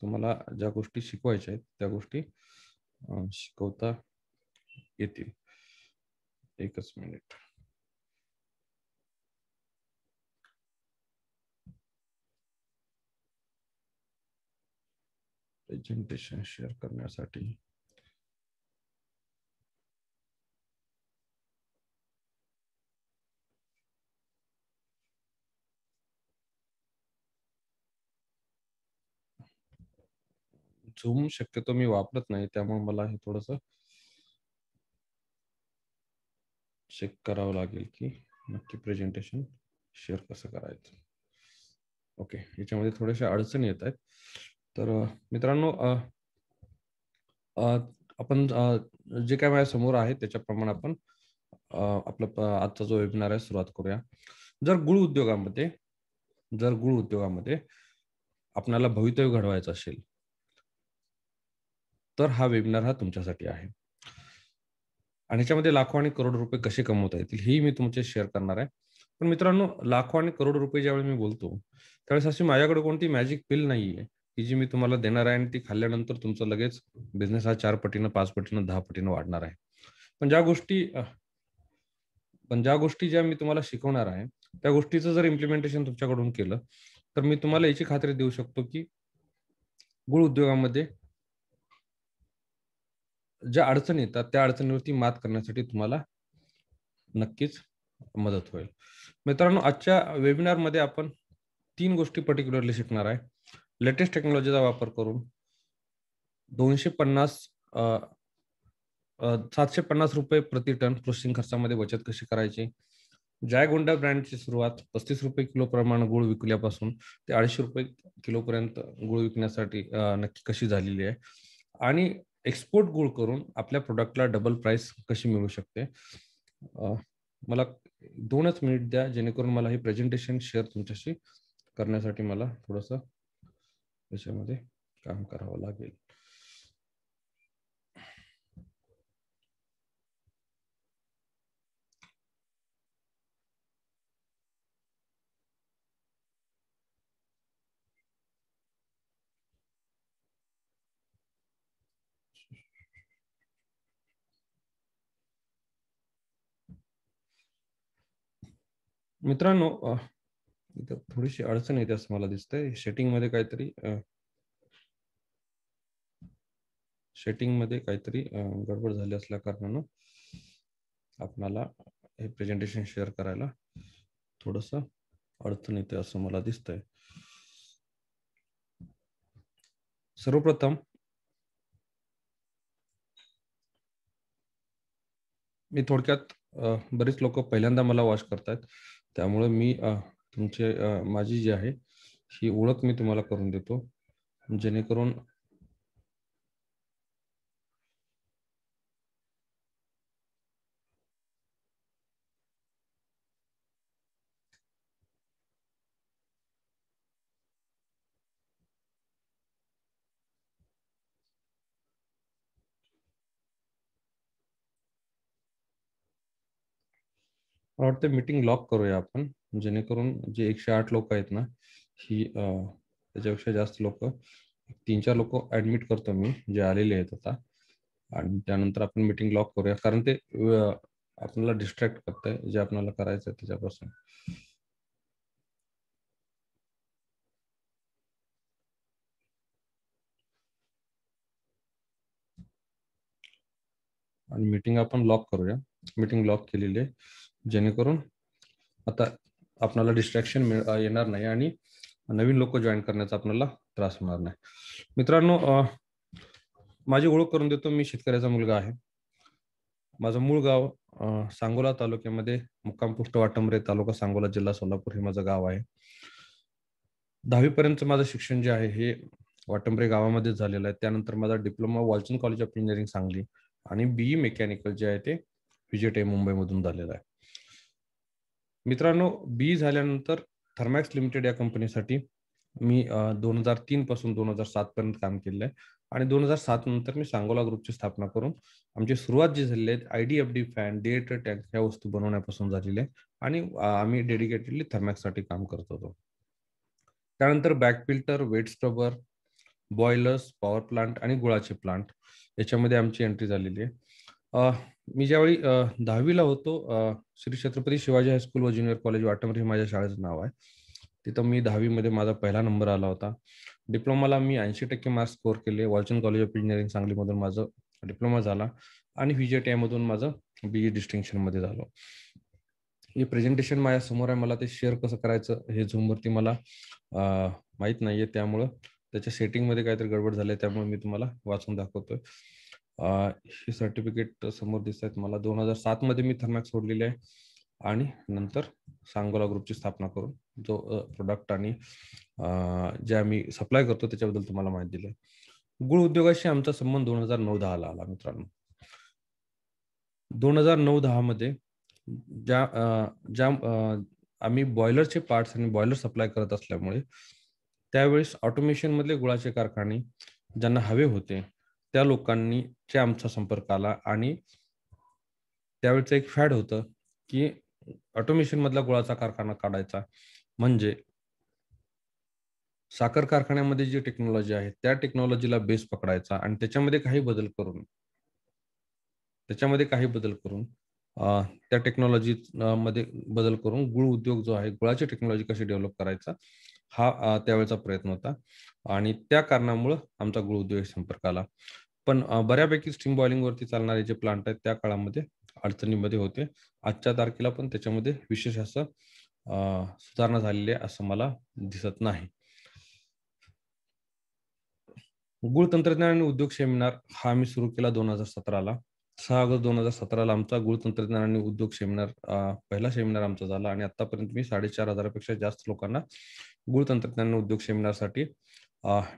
तुम्हाला ज्या गोष्टी शिकवायच्या आहेत त्या गोष्टी शिकवता येतील. एकच मिनिट. प्रेझेंटेशन शेअर करण्यासाठी झूम शक्यतो मी वापरत नाही, त्यामुळे मला हे थोडंसं चेक करावं लागेल की नक्की प्रेझेंटेशन शेअर कसं करायचं. ओके, याच्यामध्ये थोड्याशा अडचणी येत आहेत. तर मित्रांनो, आपण जे काय माझ्या समोर आहे त्याच्याप्रमाणे आपण आजचा जो वेबिनार आहे सुरुवात करूया. जर गुळ उद्योगामध्ये आपल्याला भवितव्य घडवायचं असेल तर हा वेबिनार हा तुमच्यासाठी आहे. आणि याच्यामध्ये लाखो आणि करोड रुपये कसे कमवता येतील हेही मी तुमचे शेअर करणार आहे. पण मित्रांनो, लाखो आणि करोड रुपये ज्यावेळी मी बोलतो त्यावेळेस अशी माझ्याकडे कोणती मॅजिक पिल नाहीये की जी मी तुम्हाला देणार आहे आणि ती खाल्ल्यानंतर तुमचं लगेच बिझनेस हा 4 पटीनं, 5 पटीनं, 10 पटीनं वाढणार आहे. पण ज्या गोष्टी ज्या मी तुम्हाला शिकवणार आहे त्या गोष्टीचं जर इम्प्लिमेंटेशन तुमच्याकडून केलं तर मी तुम्हाला याची खात्री देऊ शकतो की गुळ उद्योगामध्ये ज्या अडचणी येतात त्या अडचणीवरती मात करण्यासाठी तुम्हाला नक्कीच मदत होईल. मित्रांनो, आजच्या वेबिनारमध्ये आपण 3 गोष्टी पर्टिक्युलरली शिकणार आहे. लेटेस्ट टेक्नॉलॉजीचा वापर करून 250 750 रुपये प्रति टन प्रोसेसिंग खर्चामध्ये बचत कशी करायची. जायगोंडा ब्रँडची सुरुवात 35 रुपये किलो प्रमाणे गुळ विकल्यापासून ते 250 रुपये किलोपर्यंत गुळ विकण्यासाठी नक्की कशी झालेली आहे. आणि एक्सपोर्ट गुळ करून आपल्या प्रोडक्टला डबल प्राइस कशी मिळू शकते. मला 2च मिनिट द्या जेणेकरून मला हे प्रेझेंटेशन शेअर तुमच्याशी करण्यासाठी मला थोडंसं त्याच्यामध्ये काम करावं लागेल. मित्रांनो, इथं थोडीशी अडचण येते असं मला दिसतंय. सेटिंगमध्ये काहीतरी गडबड झाली असल्या कारणानं आपणाला हे प्रेझेंटेशन शेअर करायला थोडंसं अडचण येते असं मला दिसतंय. सर्वप्रथम मी थोडक्यात बरेच लोक पहिल्यांदा मला वॉच करतायत, त्यामुळे मी माझी जी आहे ही ओळख मी तुम्हाला करून देतो जेणेकरून मला वाटतं मीटिंग लॉक करूया आपण, जेणेकरून जे 108 लोक आहेत ना, ही त्याच्यापेक्षा जास्त लोक 3-4 लोक ऍडमिट करतो मी जे आलेले आहेत आता, आणि त्यानंतर आपण मीटिंग लॉक करूया कारण ते आपल्याला डिस्ट्रॅक्ट करतंय जे आपल्याला करायचं आहे त्याच्यापासून. आणि मीटिंग आपण लॉक करूया. मीटिंग लॉक केलेली आहे जेणेकरून आता आपल्याला डिस्ट्रॅक्शन येणार नाही आणि नवीन लोक जॉईन करण्याचा आपल्याला त्रास होणार नाही. मित्रांनो, माझी ओळख करून देतो. मी शेतकऱ्याचा मुलगा आहे. माझं मूळ गाव सांगोला तालुक्यामध्ये, मुक्काम पोस्ट वाटंबरे, तालुका सांगोला, जिल्हा सोलापूर हे माझं गाव आहे. 10वी पर्यंत माझं शिक्षण जे आहे हे वाटंबरे गावामध्ये झालेलं आहे. त्यानंतर माझा diploma Walchand college of engineering Sangli आणि बीई मेकॅनिकल जे आहे ते विजेटे मुंबईमधून झालेलं आहे. मित्रांनो, बीई झाल्यानंतर थर्मॅक्स लिमिटेड या कंपनीसाठी मी 2003 पासून 2007 पर्यंत काम केलेलं आहे आणि 2007 नंतर मी सांगोला ग्रुपची स्थापना करून आमची सुरुवात जी झालेली आहे IDFD फॅन, डिएटर टँक ह्या वस्तू बनवण्यापासून झालेली आहे आणि आम्ही डेडिकेटेडली थर्मॅक्ससाठी काम करत होतो. त्यानंतर back filter, wet scrubber, boilers, power plant आणि गुळाचे प्लांट याच्यामध्ये आमची एंट्री झालेली आहे. मी ज्यावेळी 10वीला होतो, श्री छत्रपती शिवाजी हायस्कूल व ज्युनियर कॉलेज वाटंबर हे माझ्या शाळेचं नाव आहे. तिथं मी 10वीमध्ये माझा पहिला नंबर आला होता. डिप्लोमाला मी 80% मार्क्स स्कोर केले. वॉलचंद कॉलेज ऑफ इंजिनिअरिंग सांगलीमधून माझं डिप्लोमा झाला आणि VJTI मधून माझं BE डिस्टिंक्शनमध्ये झालं. हे प्रेझेंटेशन माझ्या समोर आहे. मला ते शेअर कसं करायचं हे झूमवरती मला माहीत नाहीये, त्यामुळं त्याच्या सेटिंगमध्ये काहीतरी गडबड झाली, त्यामुळे मी तुम्हाला वाचून दाखवतोय. हे सर्टिफिकेट समोर दिसत आहेत मला. 2007 मध्ये मी थर्मॅक्स सोडलेले आहे आणि नंतर सांगोला ग्रुपची स्थापना करून जो प्रोडक्ट आणि जे आम्ही सप्लाय करतो त्याच्याबद्दल तुम्हाला माहिती दिली. गुळ उद्योगाशी आमचा संबंध 2009-10 ला आला मित्रांनो. 2009-10 मध्ये ज्या आम्ही बॉयलरचे पार्ट्स आणि बॉयलर सप्लाय करत असल्यामुळे त्यावेळेस ऑटोमेशन मधले गुळाचे कारखाने ज्यांना हवे होते त्या लोकांनी आमचा संपर्क आला आणि त्यावेळेचं एक फॅड होतं की ऑटोमेशन मधला गुळाचा कारखाना काढायचा म्हणजे साखर कारखान्यामध्ये जी टेक्नॉलॉजी आहे त्या टेक्नॉलॉजीला बेस पकडायचा आणि त्याच्यामध्ये काही बदल करून त्या टेक्नॉलॉजी मध्ये बदल करून गुळ उद्योग जो आहे, गुळाची टेक्नॉलॉजी कशी डेव्हलप करायचा हा त्यावेळेचा प्रयत्न होता आणि त्या कारणामुळे आमचा गुळ उद्योग संपर्क आला. पण बऱ्यापैकी स्टीम बॉइलिंग वरती चालणारे जे प्लांट आहेत त्या काळामध्ये अडचणीमध्ये होते. आजच्या तारखेला पण त्याच्यामध्ये विशेष असं सुधारणा झालेली आहे असं मला दिसत नाही. गुळ तंत्रज्ञान आणि उद्योग सेमिनार हा आम्ही सुरू केला 2017ला. 6 ऑगस्ट 2017ला आमचा गुळ तंत्रज्ञान आणि उद्योग सेमिनार पहिला सेमिनार आमचा झाला आणि आतापर्यंत मी 4,500 पेक्षा जास्त लोकांना गुळ तंत्रज्ञान उद्योग सेमिनारसाठी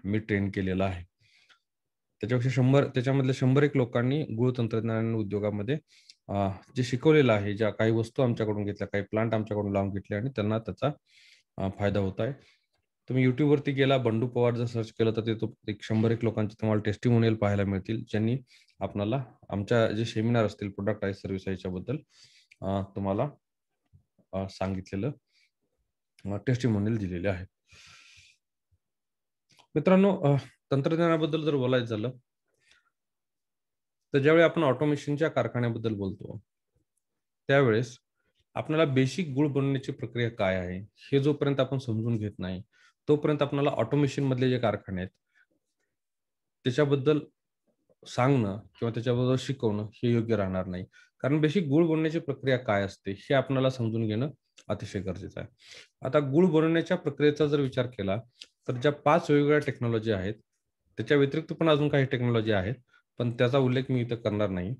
मी ट्रेन केलेला आहे. त्याच्यामधल्या 100 लोकांनी गुळ तंत्रज्ञान उद्योगामध्ये जे शिकवलेलं आहे, ज्या काही वस्तू आमच्याकडून घेतल्या, काही प्लांट आमच्याकडून लावून घेतले आणि त्यांना त्याचा फायदा होत आहे. तुम्ही YouTube वरती गेला, बंडू पवार जर सर्च केलं तर ते 100 लोकांचे तुम्हाला टेस्टिमोनियल पाहायला मिळतील, ज्यांनी आपल्याला आमच्या जे सेमिनार असतील प्रोडक्ट आहे सर्व्हिस आहे याच्याबद्दल तुम्हाला सांगितलेलं टेस्टिमोनियल दिलेले आहे. मित्रांनो, तंत्रज्ञानाबद्दल जर बोलायचं झालं तर ज्यावेळी आपण ऑटोमेशनच्या कारखान्याबद्दल बोलतो त्यावेळेस आपल्याला बेसिक गुळ बनवण्याची प्रक्रिया काय आहे हे जोपर्यंत आपण समजून घेत नाही तोपर्यंत आपल्याला ऑटोमेशन मधले जे कारखाने आहेत त्याच्याबद्दल सांगणं किंवा त्याच्याबद्दल शिकवणं हे योग्य राहणार नाही. कारण बेसिक गुळ बनवण्याची प्रक्रिया काय असते हे आपल्याला समजून घेणं अतिशय गरजेचं आहे. आता गुळ बनवण्याच्या प्रक्रियेचा जर विचार केला तर ज्या 5 वेगवेगळ्या टेक्नॉलॉजी आहेत त्याच्या व्यतिरिक्त पण अजून काही टेक्नॉलॉजी आहेत, पण त्याचा उल्लेख मी इथं करणार नाही.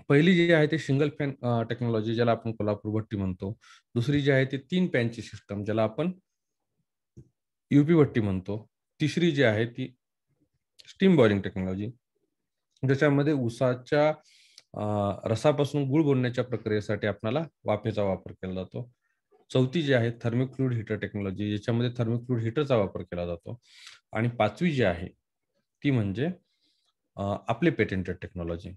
पहिली जी आहे ती सिंगल फॅन टेक्नॉलॉजी ज्याला आपण कोल्हापूर भट्टी म्हणतो. दुसरी जी आहे ती 3 पॅनची सिस्टम ज्याला आपण UP भट्टी म्हणतो. तिसरी जी आहे ती स्टीम बॉइलिंग टेक्नॉलॉजी ज्याच्यामध्ये उसाच्या रसापासून गुळ बनवण्याच्या प्रक्रियेसाठी आपल्याला वाफेचा वापर केला जातो. चौथी जी आहे थर्मिक फ्लुइड हीटर टेक्नॉलॉजी ज्याच्यामध्ये थर्मिक फ्लुइड हीटरचा वापर केला जातो आणि 5वी जी आहे ती म्हणजे आपले पेटेंटेड टेक्नॉलॉजी.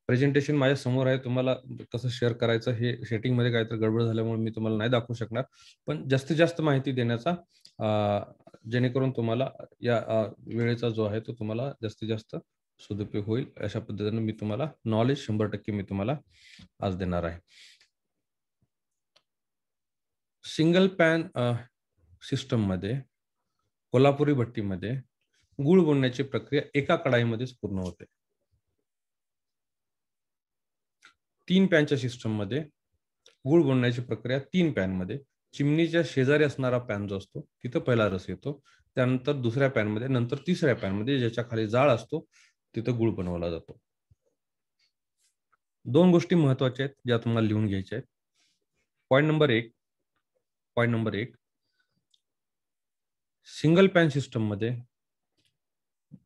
प्रेझेंटेशन माझ्या समोर आहे, तुम्हाला कसं शेअर करायचं हे सेटिंग मध्ये काहीतरी गडबड झाल्यामुळे मी तुम्हाला नाही दाखवू शकणार, पण जास्तीत जास्त माहिती देण्याचा जेणेकरून तुम्हाला या वेळेचा जो आहे तो तुम्हाला जास्तीत जास्त सदुपयोग होईल अशा पद्धतीने मी तुम्हाला नॉलेज 100% मी तुम्हाला आज देणार आहे. सिंगल पॅन सिस्टम मध्ये कोल्हापुरी भट्टीमध्ये गुळ बनवण्याची प्रक्रिया एका कढाईमध्येच पूर्ण होते. 3 पॅनच्या सिस्टम मध्ये गुळ बनवण्याची प्रक्रिया 3 पॅन मध्ये चिमणीच्या शेजारी असणारा पॅन जो असतो तिथं पहिला रस येतो, त्यानंतर दुसऱ्या पॅन मध्ये, नंतर तिसऱ्या पॅन मध्ये ज्याच्या खाली जाळ असतो तिथं गुळ बनवला जातो. 2 गोष्टी महत्त्वाच्या आहेत ज्या तुम्हाला लिहून घ्यायच्या आहेत. Point number 1 single pan system मध्ये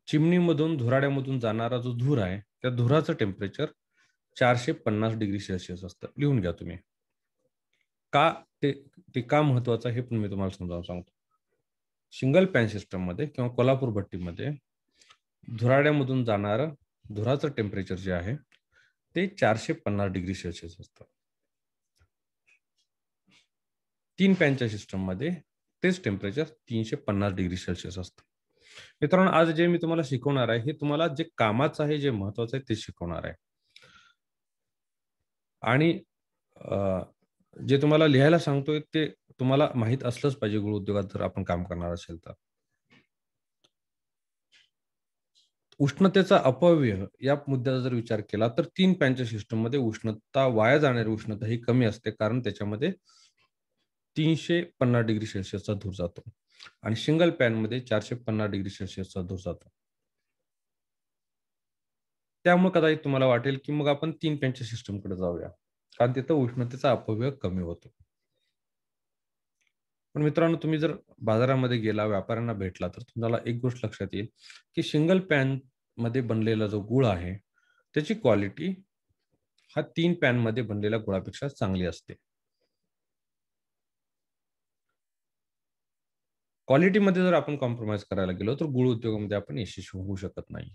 चिमणीमधून धुराड्यामधून जाणारा जो धूर आहे त्या धुराचं टेम्परेचर 450 डिग्री सेल्सिअस असतं. लिहून घ्या तुम्ही. का ते का महत्वाचं हे पण मी तुम्हाला समजावून सांगतो. सिंगल पॅन सिस्टम मध्ये किंवा कोल्हापूर भट्टीमध्ये धुराड्यामधून जाणारं धुराचं टेम्परेचर जे आहे ते 450 डिग्री सेल्सिअस असतं. 3 पॅनच्या सिस्टम मध्ये तेच टेम्परेचर 350 डिग्री सेल्सिअस असतं. मित्रांनो, आज जे मी तुम्हाला शिकवणार आहे, हे तुम्हाला जे कामाचं आहे, जे महत्वाचं आहे ते शिकवणार आहे. आणि अ, जे तुम्हाला लिहायला सांगतोय ते तुम्हाला माहीत असलंच पाहिजे गृह उद्योगात जर आपण काम करणार असेल तर. उष्णतेचा अपव्यय या मुद्द्याचा जर विचार केला तर 3 पॅनच्या सिस्टममध्ये उष्णता वाया जाणारी उष्णता ही कमी असते कारण त्याच्यामध्ये 350 डिग्री सेल्सिअसचा धूर जातो आणि सिंगल पॅनमध्ये 450 डिग्री सेल्सिअसचा धूर जातो. त्यामुळे कदाचित तुम्हाला वाटेल, की मग आपण 3 पॅनच्या सिस्टमकडे जाऊया. कारण तिथं उष्णतेचा अपव्यय कमी होतो. पण मित्रांनो, तुम्ही जर बाजारामध्ये गेला, व्यापाऱ्यांना भेटला, तर तुम्हाला एक गोष्ट लक्षात येईल, की सिंगल पॅनमध्ये बनलेला जो गूळ आहे, त्याची क्वालिटी हा 3 पॅनमध्ये बनलेल्या गुळापेक्षा चांगली असते. क्वालिटीमध्ये जर आपण कॉम्प्रोमाईज करायला गेलो, तर गूळ उद्योगामध्ये आपण यशस्वी होऊ शकत नाही.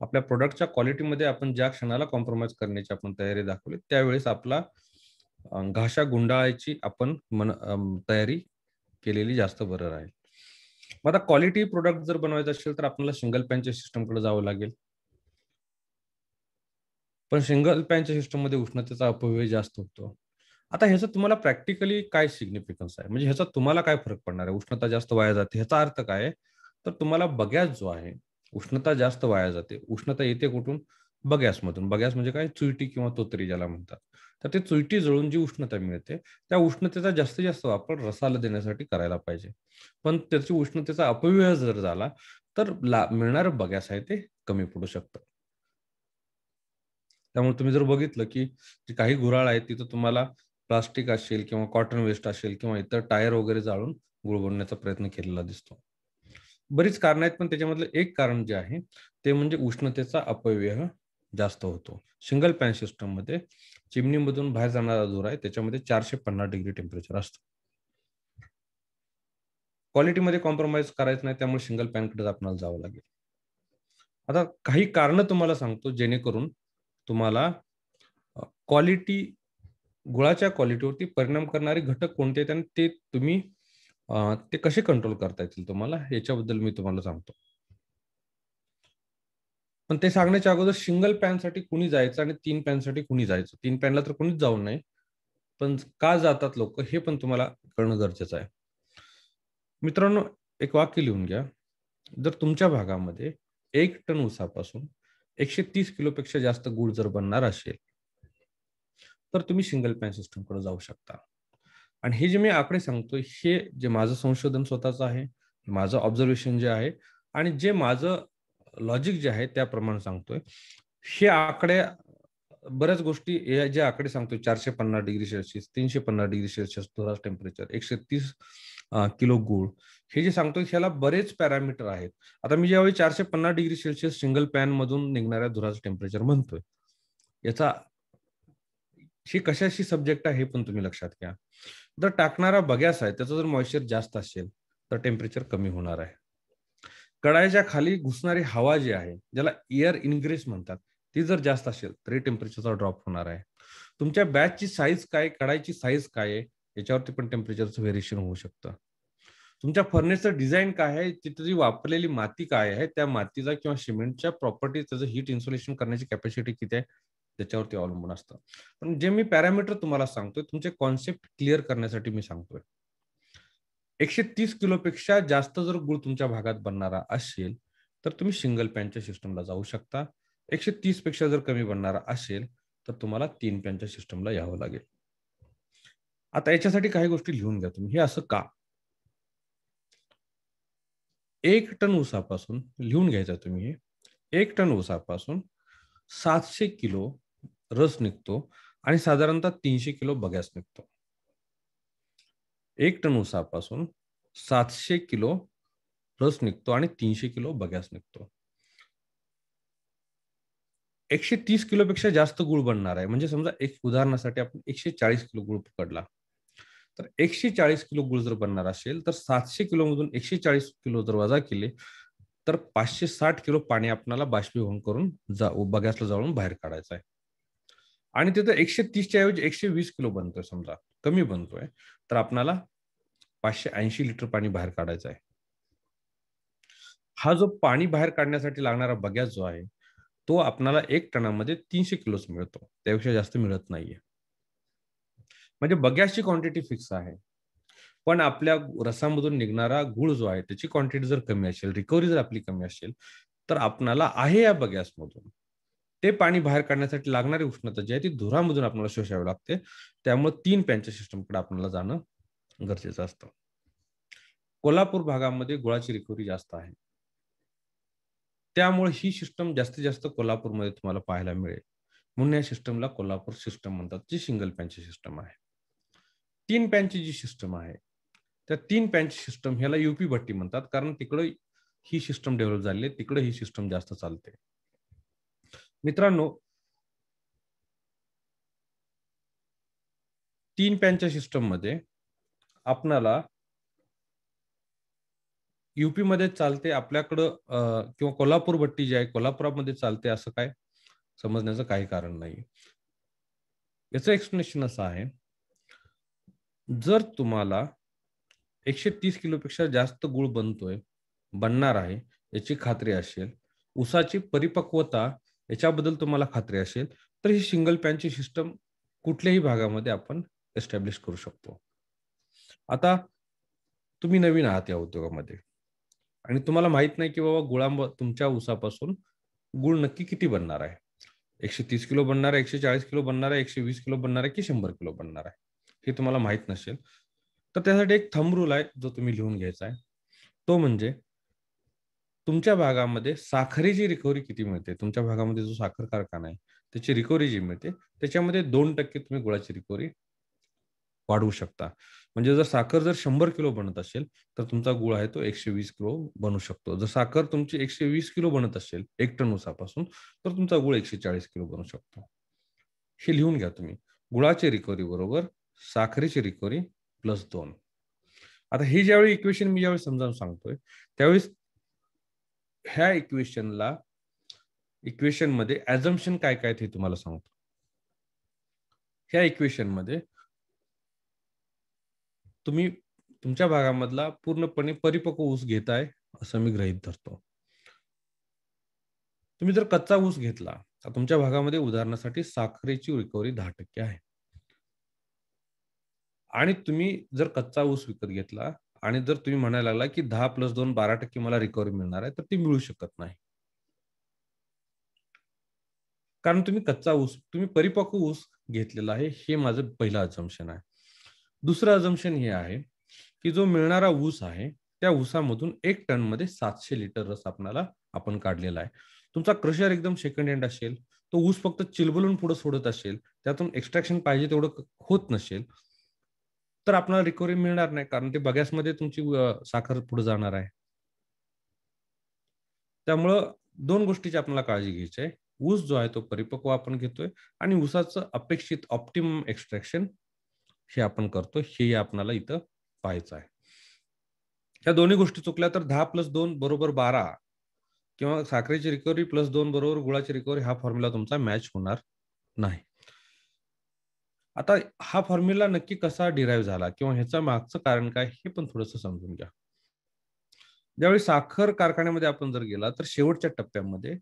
आपल्या प्रॉडक्टच्या क्वालिटीमध्ये आपण ज्या क्षणाला कॉम्प्रोमाईज करण्याची आपण तयारी दाखवली, त्यावेळेस आपला घाशा गुंडाळायची आपण तयारी केलेली जास्त बरं राहील. मग आता क्वालिटी प्रॉडक्ट जर बनवायचं असेल, तर आपल्याला सिंगल पॅनच्या सिस्टमकडे जावं लागेल. पण सिंगल पॅनच्या सिस्टममध्ये उष्णतेचा अपव्यय जास्त होतो. आता ह्याचं तुम्हाला प्रॅक्टिकली काय सिग्निफिकन्स आहे? म्हणजे ह्याचा तुम्हाला काय फरक पडणार आहे? उष्णता जास्त वाया जाते, ह्याचा अर्थ काय आहे? तर तुम्हाला बगॅस जो आहे, उष्णता जास्त वाया जाते. उष्णता येते कुठून? बगॅसमधून. बगॅस म्हणजे काय? चुलटी किंवा तोतरी ज्याला म्हणतात. तर ते चुलटी जळून जी उष्णता मिळते, त्या उष्णतेचा जास्तीत जास्त वापर रसाला देण्यासाठी करायला पाहिजे. पण त्याची उष्णतेचा अपव्यय जर झाला, तर मिळणारं बगॅस आहे ते कमी पडू शकतं. त्यामुळे तुम्ही जर बघितलं, की जी काही गुऱ्हाळ आहेत, तिथं तुम्हाला प्लास्टिक असेल किंवा कॉटन वेस्ट असेल किंवा इतर टायर वगैरे जाळून गूळ बनवण्याचा प्रयत्न केलेला दिसतो. बरीच कारणं आहेत, पण त्याच्यामधलं एक कारण जे आहे, ते म्हणजे उष्णतेचा अपव्यय जास्त होतो. सिंगल पॅन सिस्टममध्ये चिमनीमधून बाहेर जाणारा धूर आहे, त्याच्यामध्ये 450 डिग्री टेम्परेचर असतं. क्वालिटीमध्ये कॉम्प्रोमाईज करायचं नाही, त्यामुळे सिंगल पॅनकडेच आपल्याला जावं लागेल. आता काही कारणं तुम्हाला सांगतो, जेणेकरून तुम्हाला क्वालिटी गुळाच्या क्वालिटीवरती परिणाम करणारे घटक कोणते आहेत आणि ते तुम्ही ते कसे कंट्रोल करता येतील तुम्हाला याच्याबद्दल मी तुम्हाला सांगतो. पण ते सांगण्याच्या अगोदर सिंगल पॅनसाठी कुणी जायचं आणि 3 पॅनसाठी कुणी जायचं? 3 पॅनला तर कुणीच जाऊ नये. पण का जातात लोकं हे पण तुम्हाला कळणं गरजेचं आहे. मित्रांनो, एक वाक्य लिहून घ्या. जर तुमच्या भागामध्ये 1 टन ऊसापासून 130 किलोपेक्षा जास्त गूळ जर बनणार असेल, तर तुम्ही सिंगल पॅन सिस्टमकडे जाऊ शकता. आणि हे जे मी आकडे सांगतोय, हे जे माझं संशोधन स्वतःचं आहे, माझं ऑब्झर्वेशन जे आहे आणि जे माझं लॉजिक जे आहे त्याप्रमाणे सांगतोय. हे आकडे बऱ्याच गोष्टी हे जे आकडे सांगतोय 450 डिग्री सेल्सिअस, 350 डिग्री सेल्सिअस धुराचं टेम्परेचर, 130 किलो गूळ. हे जे सांगतोय ह्याला बरेच पॅरामीटर आहेत. आता मी ज्यावेळी 450 डिग्री सेल्सिअस सिंगल पॅनमधून निघणाऱ्या धुराचं टेम्परेचर म्हणतोय, याचा ही कशाशी सब्जेक्ट आहे हे पण तुम्ही लक्षात घ्या. जर टाकणारा बगॅस आहे, त्याचं जर मॉइश्चर जास्त असेल, तर टेम्परेचर कमी होणार आहे. कढाईच्या खाली घुसणारी हवा जी आहे, ज्याला एअर इनग्रेस म्हणतात, ती जर जास्त असेल, तरी टेम्परेचरचा ड्रॉप होणार आहे. तुमच्या बॅचची साईज काय, कढाईची साईज काय आहे, याच्यावरती पण टेम्परेचरचं व्हेरिएशन होऊ शकतं. तुमच्या फर्नेसचं डिझाइन काय आहे, तिथं जी वापरलेली माती काय आहे, त्या मातीचा किंवा सिमेंटच्या प्रॉपर्टीज त्याचं हीट इन्सुलेशन करण्याची कॅपॅसिटी किती आहे, त्याच्यावरती अवलंबून असतं. पण जे मी पॅरामीटर तुम्हाला सांगतोय, तुमचे कॉन्सेप्ट क्लिअर करण्यासाठी मी सांगतोय. 130 किलोपेक्षा जास्त जर गूळ तुमच्या भागात बनणारा असेल, तर तुम्ही सिंगल पॅनच्या सिस्टमला जाऊ शकता. 130 पेक्षा जर कमी बनणारा असेल, तर तुम्हाला 3 पॅनच्या सिस्टमला यावं लागेल. आता याच्यासाठी काही गोष्टी लिहून घ्या तुम्ही. हे असं का? 1 टन ऊसापासून लिहून घ्यायचं तुम्ही हे. 1 टन ऊसापासून 700 किलो रस निघतो आणि साधारणतः 300 किलो बगॅस निघतो. 1 टन ऊसापासून 700 किलो रस निघतो आणि 300 किलो बगॅस निघतो. 130 किलोपेक्षा जास्त गूळ बनणार आहे. म्हणजे समजा एक उदाहरणासाठी आपण 140 किलो गूळ पकडला. तर 140 किलो गूळ जर बनणार असेल, तर 700 किलोमधून 140 किलो जर वजा केले, तर 560 किलो पाणी आपल्याला बाष्पीभवन करून बगॅसला जाळून बाहेर काढायचं आहे. आणि तिथं 130 च्या ऐवजी 120 किलो बनतोय समजा, कमी बनतोय, तर आपल्याला 580 लिटर पाणी बाहेर काढायचं आहे. हा जो पाणी बाहेर काढण्यासाठी लागणारा बगॅस जो आहे तो आपल्याला 1 टनामध्ये 300 किलोच मिळतो, त्यापेक्षा जास्त मिळत नाहीये. म्हणजे बगॅसची क्वांटिटी फिक्स आहे. पण आपल्या रसामधून निघणारा गूळ जो आहे त्याची क्वांटिटी जर कमी असेल, रिकव्हरी जर आपली कमी असेल, तर आपणाला आहे या बगॅसमधून ते पाणी बाहेर काढण्यासाठी लागणारी उष्णता जी आहे ती धुरामधून आपल्याला शोषावी लागते. त्यामुळे 3 पॅनच्या सिस्टमकडे आपल्याला जाणं गरजेचं असतं. कोल्हापूर भागामध्ये गुळाची रिकव्हरी जास्त आहे. त्यामुळे ही सिस्टम जास्तीत जास्त कोल्हापूरमध्ये तुम्हाला पाहायला मिळेल. म्हणून या सिस्टमला कोल्हापूर सिस्टम म्हणतात, जी सिंगल पॅनची सिस्टम आहे. 3 पॅनची जी सिस्टम आहे, त्या 3 पॅनची सिस्टम ह्याला यूपी भट्टी म्हणतात, कारण तिकडं ही सिस्टम डेव्हलप झाली आहे, तिकडे ही सिस्टम जास्त चालते. मित्रांनो, 3 पॅनच्या सिस्टममध्ये आपणाला यूपी मध्ये चालते आपल्याकडं किंवा कोल्हापूर भट्टी जी आहे कोल्हापुरामध्ये चालते असं काय समजण्याचं काही कारण नाही. याचं एक्सप्लेनेशन असं आहे, जर तुम्हाला 130 किलोपेक्षा जास्त गूळ बनणार आहे याची खात्री असेल, ऊसाची परिपक्वता याच्याबद्दल तुम्हाला खात्री असेल, तर ही सिंगल पॅनची सिस्टम कुठल्याही भागामध्ये आपण एस्टॅब्लिश करू शकतो. आता तुम्ही नवीन आहात या उद्योगामध्ये आणि तुम्हाला माहित नाही की बाबा तुमच्या ऊसापासून गूळ नक्की किती बनणार आहे. 130 किलो बनणार आहे, 140 किलो बनणार आहे, 120 किलो बनणार आहे की 100 किलो बनणार आहे, हे तुम्हाला माहित नसेल, तर त्यासाठी एक थंब रूल आहे जो तुम्ही लिहून घ्यायचा आहे. तो म्हणजे तुमच्या भागामध्ये साखरेची रिकव्हरी किती मिळते, तुमच्या भागामध्ये जो साखर कारखाना आहे त्याची रिकव्हरी जी मिळते त्याच्यामध्ये 2% तुम्ही गुळाची रिकव्हरी वाढवू शकता. म्हणजे जर साखर 100 किलो बनत असेल, तर तुमचा गूळ आहे तो 120 किलो बनू शकतो. जर साखर तुमची 120 किलो बनत असेल 1 टन ऊसापासून, तर तुमचा गूळ 140 किलो बनू शकतो. हे लिहून घ्या तुम्ही. गुळाची रिकव्हरी बरोबर साखरेची रिकव्हरी प्लस 2. आता ही ज्यावेळी इक्वेशन मी ज्यावेळी समजावून सांगतोय, त्यावेळेस ह्या इक्वेशनमध्ये अझम्पशन काय काय ते तुम्हाला सांगतो. ह्या इक्वेशनमध्ये तुम्ही तुमच्या भागामधला पूर्णपणे परिपक्व ऊस घेताय असं मी गृहीत धरतो. तुम्ही जर कच्चा ऊस घेतला तर तुमच्या भागामध्ये उदाहरणासाठी साखरेची रिकव्हरी 10% आहे. आणि तुम्ही जर कच्चा ऊस विकत घेतला आणि जर तुम्ही म्हणायला लागला की 10 + 2 12% मला रिकव्हरी मिळणार आहे, तर ती मिळू शकत नाही. कारण तुम्ही परिपक्व ऊस घेतलेला आहे, हे माझं पहिलं अझम्पशन आहे. दुसरं अझम्पशन हे आहे, की जो मिळणारा ऊस आहे, त्या ऊसामधून 1 टनमध्ये 700 लिटर रस आपण काढलेला आहे. तुमचा क्रशर एकदम सेकंड हँड असेल, तो ऊस फक्त चिलबलून पुढे सोडत असेल, त्यातून एक्स्ट्रॅक्शन पाहिजे तेवढं होत नसेल, तर आपल्याला रिकव्हरी मिळणार नाही. कारण ते बगॅसमध्ये तुमची साखर पुढे जाणार आहे. त्यामुळं 2 गोष्टीची आपल्याला काळजी घ्यायची आहे. ऊस जो आहे तो परिपक्व आपण घेतोय आणि ऊसाचं अपेक्षित ऑप्टिमम एक्स्ट्रॅक्शन हे आपण करतो, हे आपल्याला इथं पाहायचं आहे. ह्या दोन्ही गोष्टी चुकल्या तर 10 + 2 = 12 किंवा साखरेची रिकव्हरी प्लस 2 = गुळाची रिकव्हरी हा फॉर्म्युला तुमचा मॅच होणार नाही. आता हा फॉर्म्युला नक्की कसा डिराईव्ह झाला किंवा ह्याच्या मागचं कारण काय हे पण थोडंसं समजून घ्या. ज्यावेळी साखर कारखान्यामध्ये आपण जर गेला तर शेवटच्या टप्प्यामध्ये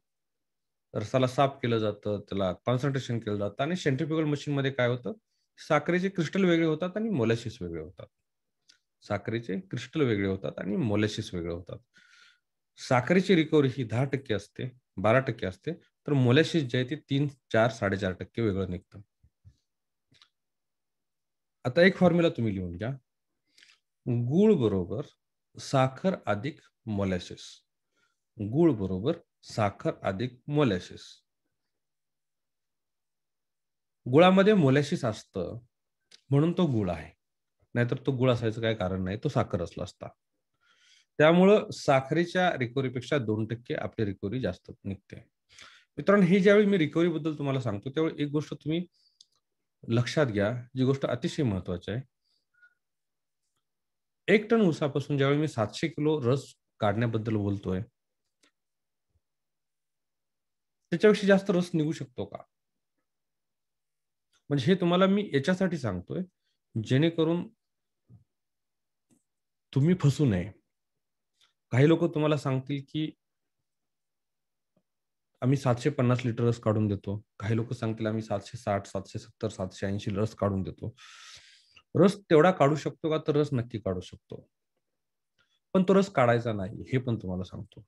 रसाला साफ केलं जातं, त्याला कॉन्सन्ट्रेशन केलं जातं आणि सेंट्रिफ्युगल मशीनमध्ये काय होतं, साखरेचे क्रिस्टल वेगळे होतात आणि मोलॅसिस वेगळे होतात. साखरेचे क्रिस्टल वेगळे होतात आणि मोलॅसिस वेगळे होतात. साखरेची रिकव्हरी ही 10% असते, 12% असते, तर मोलॅसिस जे आहे ते 3, 4, 4.5% वेगळं निघतं. आता एक फॉर्म्युला तुम्ही लिहून घ्या. गूळ बरोबर साखर अधिक मोलॅसिस. गूळ बरोबर साखर अधिक मोलॅसिस. गुळामध्ये मोलॅसिस असतं म्हणून तो गूळ आहे. नाहीतर तो गूळ असायचं काही कारण नाही. तो साखर असला असता. त्यामुळं साखरेच्या रिकव्हरीपेक्षा 2% आपली रिकव्हरी जास्त निघते. मित्रांनो, ही ज्यावेळी मी रिकव्हरी बद्दल तुम्हाला सांगतो, त्यावेळी एक गोष्ट तुम्ही लक्षात घ्या, जी गोष्ट अतिशय महत्त्वाची आहे. 1 टन ऊसापासून ज्यावेळी मी 700 किलो रस काढण्याबद्दल बोलतोय, त्याच्यापेक्षा जास्त रस निघू शकतो का? म्हणजे हे तुम्हाला मी याच्यासाठी सांगतोय, जेणेकरून तुम्ही फसू नये. काही लोक तुम्हाला सांगतील की आम्ही 750 लिटर रस काढून देतो. काही लोक सांगतील आम्ही 760, 770, 780 रस काढून देतो. रस तेवढा काढू शकतो का? तर रस नक्की काढू शकतो. पण तो रस काढायचा नाही, हे पण तुम्हाला सांगतो.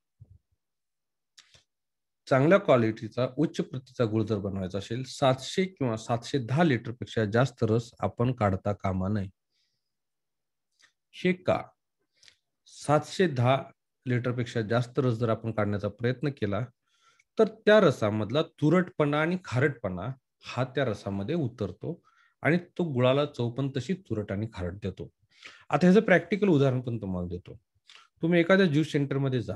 चांगल्या क्वालिटीचा उच्च प्रतीचा गुळ जर बनवायचा असेल, 700 किंवा 710 लिटर पेक्षा जास्त रस आपण काढता कामा नये. हे का? 710 लिटर पेक्षा जास्त रस जर आपण काढण्याचा प्रयत्न केला, तर त्या रसामधला तुरटपणा आणि खारटपणा हा त्या रसामध्ये उतरतो आणि तो गुळाला चव पण तशी तुरट आणि खारट देतो. आता ह्याचं प्रॅक्टिकल उदाहरण पण तुम्हाला देतो. तुम्ही एखाद्या ज्यूस सेंटरमध्ये जा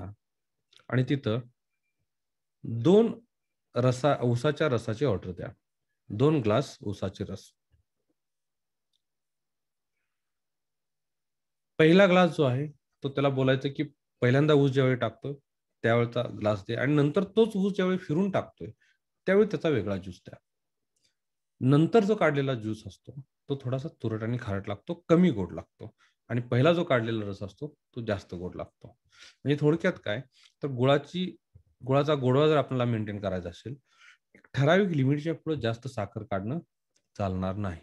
आणि तिथं 2 ऊसाच्या रसाची ऑर्डर द्या. 2 ग्लास ऊसाचे रस. पहिला ग्लास जो आहे, तो त्याला बोलायचं की पहिल्यांदा ऊस ज्यावेळी टाकतो, त्यावेळचा ग्लास दे आणि नंतर तोच ऊस ज्यावेळी फिरून टाकतोय, त्यावेळी त्याचा वेगळा ज्यूस द्या. नंतर जो काढलेला ज्यूस असतो, तो थोडासा तुरट आणि खारट लागतो, कमी गोड लागतो आणि पहिला जो काढलेला रस असतो, तो जास्त गोड लागतो. म्हणजे थोडक्यात काय, तर गुळाचा गोडवा जर आपल्याला मेंटेन करायचा असेल, एक ठराविक लिमिटच्या पुढे जास्त साखर काढणं चालणार नाही.